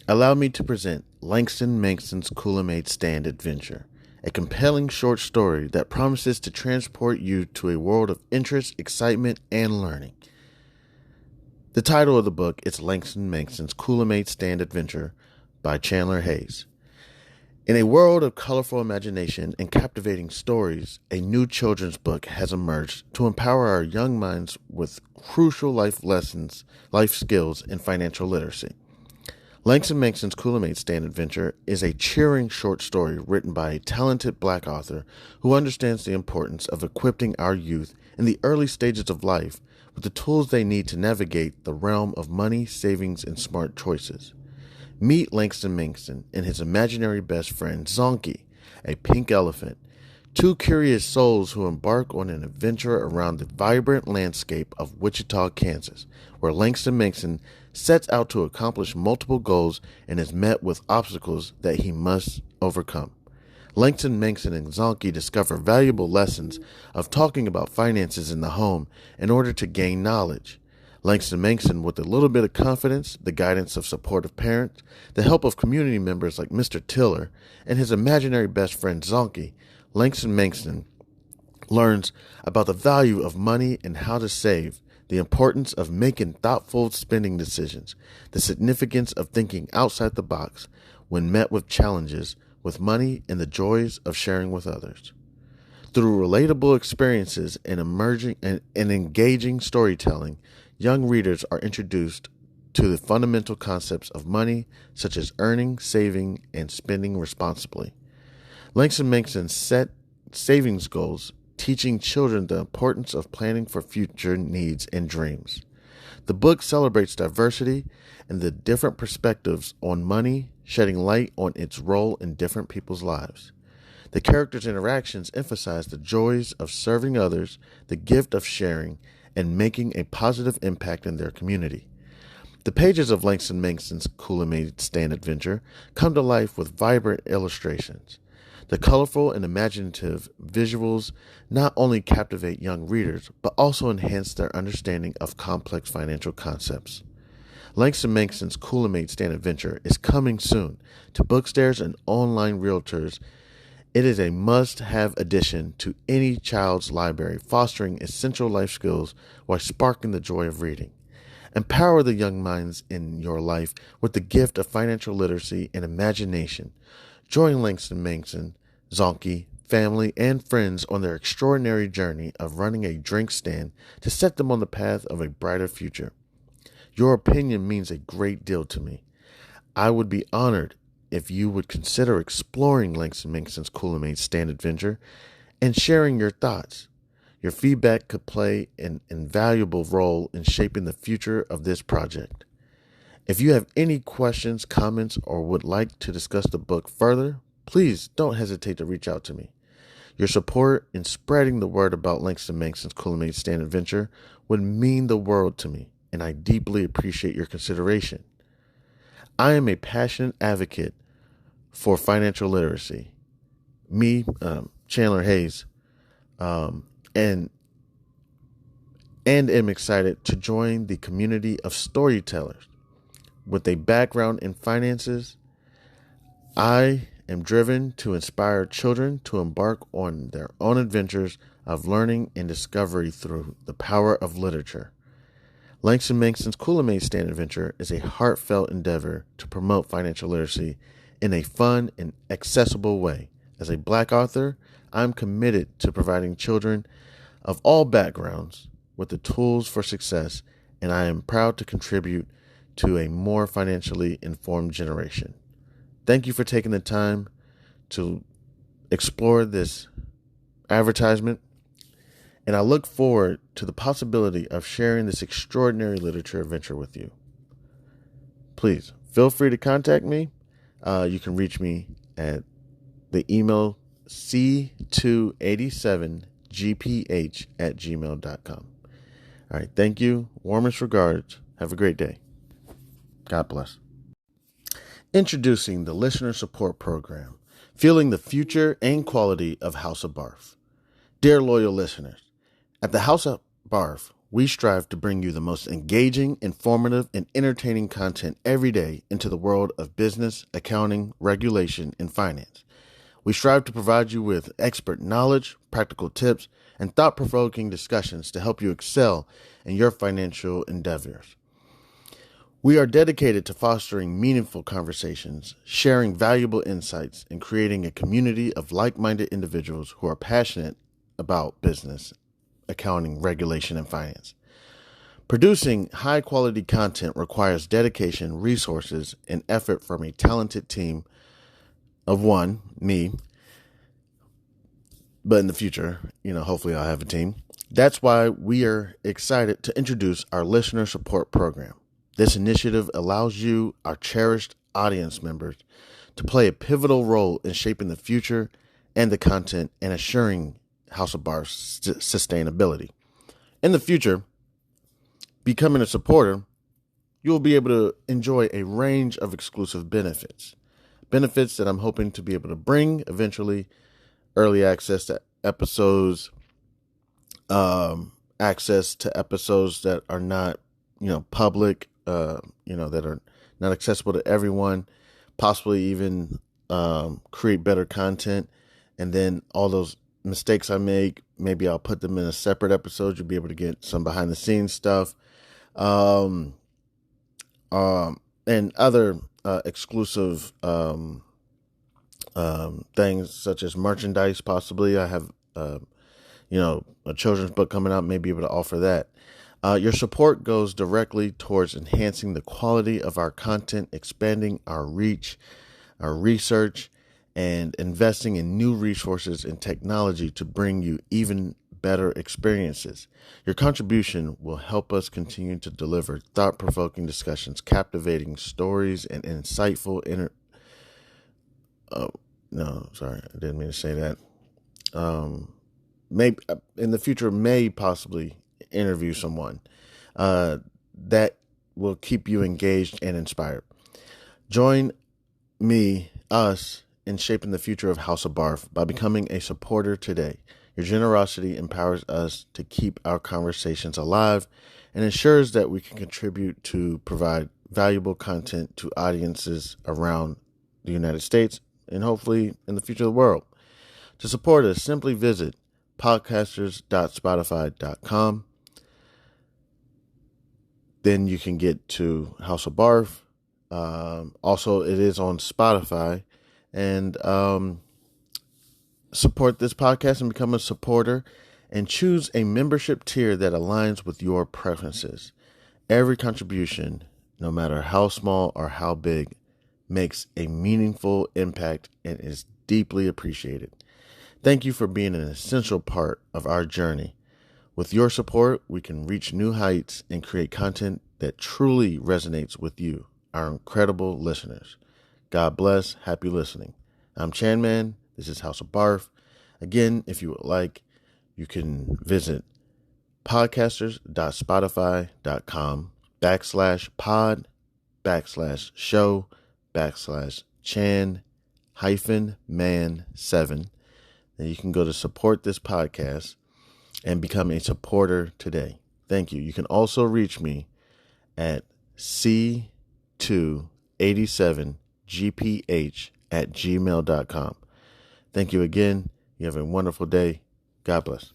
A: Allow me to present Langston Mankson's Coolamade Stand Adventure, a compelling short story that promises to transport you to a world of interest, excitement, and learning. The title of the book is Langston Mankson's Coolamade Stand Adventure by Chandler Hayes. In a world of colorful imagination and captivating stories, a new children's book has emerged to empower our young minds with crucial life lessons, life skills, and financial literacy. Langston Mankson's Coolamade Stand Adventure is a cheering short story written by a talented Black author who understands the importance of equipping our youth in the early stages of life with the tools they need to navigate the realm of money, savings, and smart choices. Meet Langston Mankson and his imaginary best friend, Zonky, a pink elephant, two curious souls who embark on an adventure around the vibrant landscape of Wichita, Kansas, where Langston Mankson sets out to accomplish multiple goals and is met with obstacles that he must overcome. Langston Mankson and Zonky discover valuable lessons of talking about finances in the home in order to gain knowledge. Langston Mankson, with a little bit of confidence, the guidance of supportive parents, the help of community members like Mr. Tiller, and his imaginary best friend Zonky, Langston Mankson learns about the value of money and how to save, the importance of making thoughtful spending decisions, the significance of thinking outside the box when met with challenges with money, and the joys of sharing with others. Through relatable experiences and engaging storytelling, young readers are introduced to the fundamental concepts of money, such as earning, saving, and spending responsibly. Langston Mankson set savings goals, teaching children the importance of planning for future needs and dreams. The book celebrates diversity and the different perspectives on money, shedding light on its role in different people's lives. The characters' interactions emphasize the joys of serving others, the gift of sharing, and making a positive impact in their community. The pages of Langston Mankson's Coolamade Stand Adventure come to life with vibrant illustrations. The colorful and imaginative visuals not only captivate young readers, but also enhance their understanding of complex financial concepts. Langston Mankson's Coolamade Stand Adventure is coming soon to bookstores and online realtors. It is a must-have addition to any child's library, fostering essential life skills while sparking the joy of reading. Empower the young minds in your life with the gift of financial literacy and imagination. Join Langston Mankson, Zonky, family, and friends on their extraordinary journey of running a drink stand to set them on the path of a brighter future. Your opinion means a great deal to me. I would be honored if you would consider exploring Langston Mankson's Coolamade Stand Adventure and sharing your thoughts. Your feedback could play an invaluable role in shaping the future of this project. If you have any questions, comments, or would like to discuss the book further, please don't hesitate to reach out to me. Your support in spreading the word about Langston Mankson's Coolamade Stand Adventure would mean the world to me, and I deeply appreciate your consideration. I am a passionate advocate for financial literacy. Me, Chandler Hayes, and am excited to join the community of storytellers. With a background in finances, I am driven to inspire children to embark on their own adventures of learning and discovery through the power of literature. Langston Mankson's Coolamade Stand Adventure is a heartfelt endeavor to promote financial literacy in a fun and accessible way. As a Black author, I'm committed to providing children of all backgrounds with the tools for success, and I am proud to contribute to a more financially informed generation. Thank you for taking the time to explore this advertisement, and I look forward to the possibility of sharing this extraordinary literature adventure with you. Please feel free to contact me. You can reach me at the email c287gph@gmail.com. All right. Thank you. Warmest regards. Have a great day. God bless. Introducing the Listener Support Program, fueling the future and quality of House of B.A.R.F. Dear loyal listeners, at the House of B.A.R.F., we strive to bring you the most engaging, informative, and entertaining content every day into the world of business, accounting, regulation, and finance. We strive to provide you with expert knowledge, practical tips, and thought-provoking discussions to help you excel in your financial endeavors. We are dedicated to fostering meaningful conversations, sharing valuable insights, and creating a community of like-minded individuals who are passionate about business, accounting, regulation, and finance. Producing high-quality content requires dedication, resources, and effort from a talented team of one, me, but in the future, hopefully I'll have a team. That's why we are excited to introduce our listener support program. This initiative allows you, our cherished audience members, to play a pivotal role in shaping the future and the content and assuring House of B.A.R.F's sustainability. In the future, becoming a supporter, you'll be able to enjoy a range of exclusive benefits that I'm hoping to be able to bring eventually: early access to episodes, access to episodes that are not, public, that are not accessible to everyone, possibly even create better content. And then all those mistakes I make, maybe I'll put them in a separate episode. You'll be able to get some behind the scenes stuff. And other exclusive things such as merchandise. Possibly I have a children's book coming out, may be able to offer that. Your support goes directly towards enhancing the quality of our content, expanding our reach, our research, and investing in new resources and technology to bring you even better experiences. Your contribution will help us continue to deliver thought-provoking discussions, captivating stories, and insightful no, sorry, I didn't mean to say that. Maybe in the future, may possibly interview someone that will keep you engaged and inspired. Join us in shaping the future of House of B.A.R.F. by becoming a supporter today. Your generosity empowers us to keep our conversations alive and ensures that we can contribute to provide valuable content to audiences around the United States and hopefully in the future of the world. To support us, simply visit podcasters.spotify.com. Then you can get to House of B.A.R.F. Also, it is on Spotify. And support this podcast and become a supporter and choose a membership tier that aligns with your preferences. Every contribution, no matter how small or how big, makes a meaningful impact and is deeply appreciated. Thank you for being an essential part of our journey. With your support, we can reach new heights and create content that truly resonates with you, our incredible listeners. God bless. Happy listening. I'm Chan Man. This is House of B.A.R.F. Again, if you would like, you can visit podcasters.spotify.com/pod/show/Chan-man7. Then you can go to support this podcast and become a supporter today. Thank you. You can also reach me at c287gph@gmail.com. Thank you again. You have a wonderful day. God bless.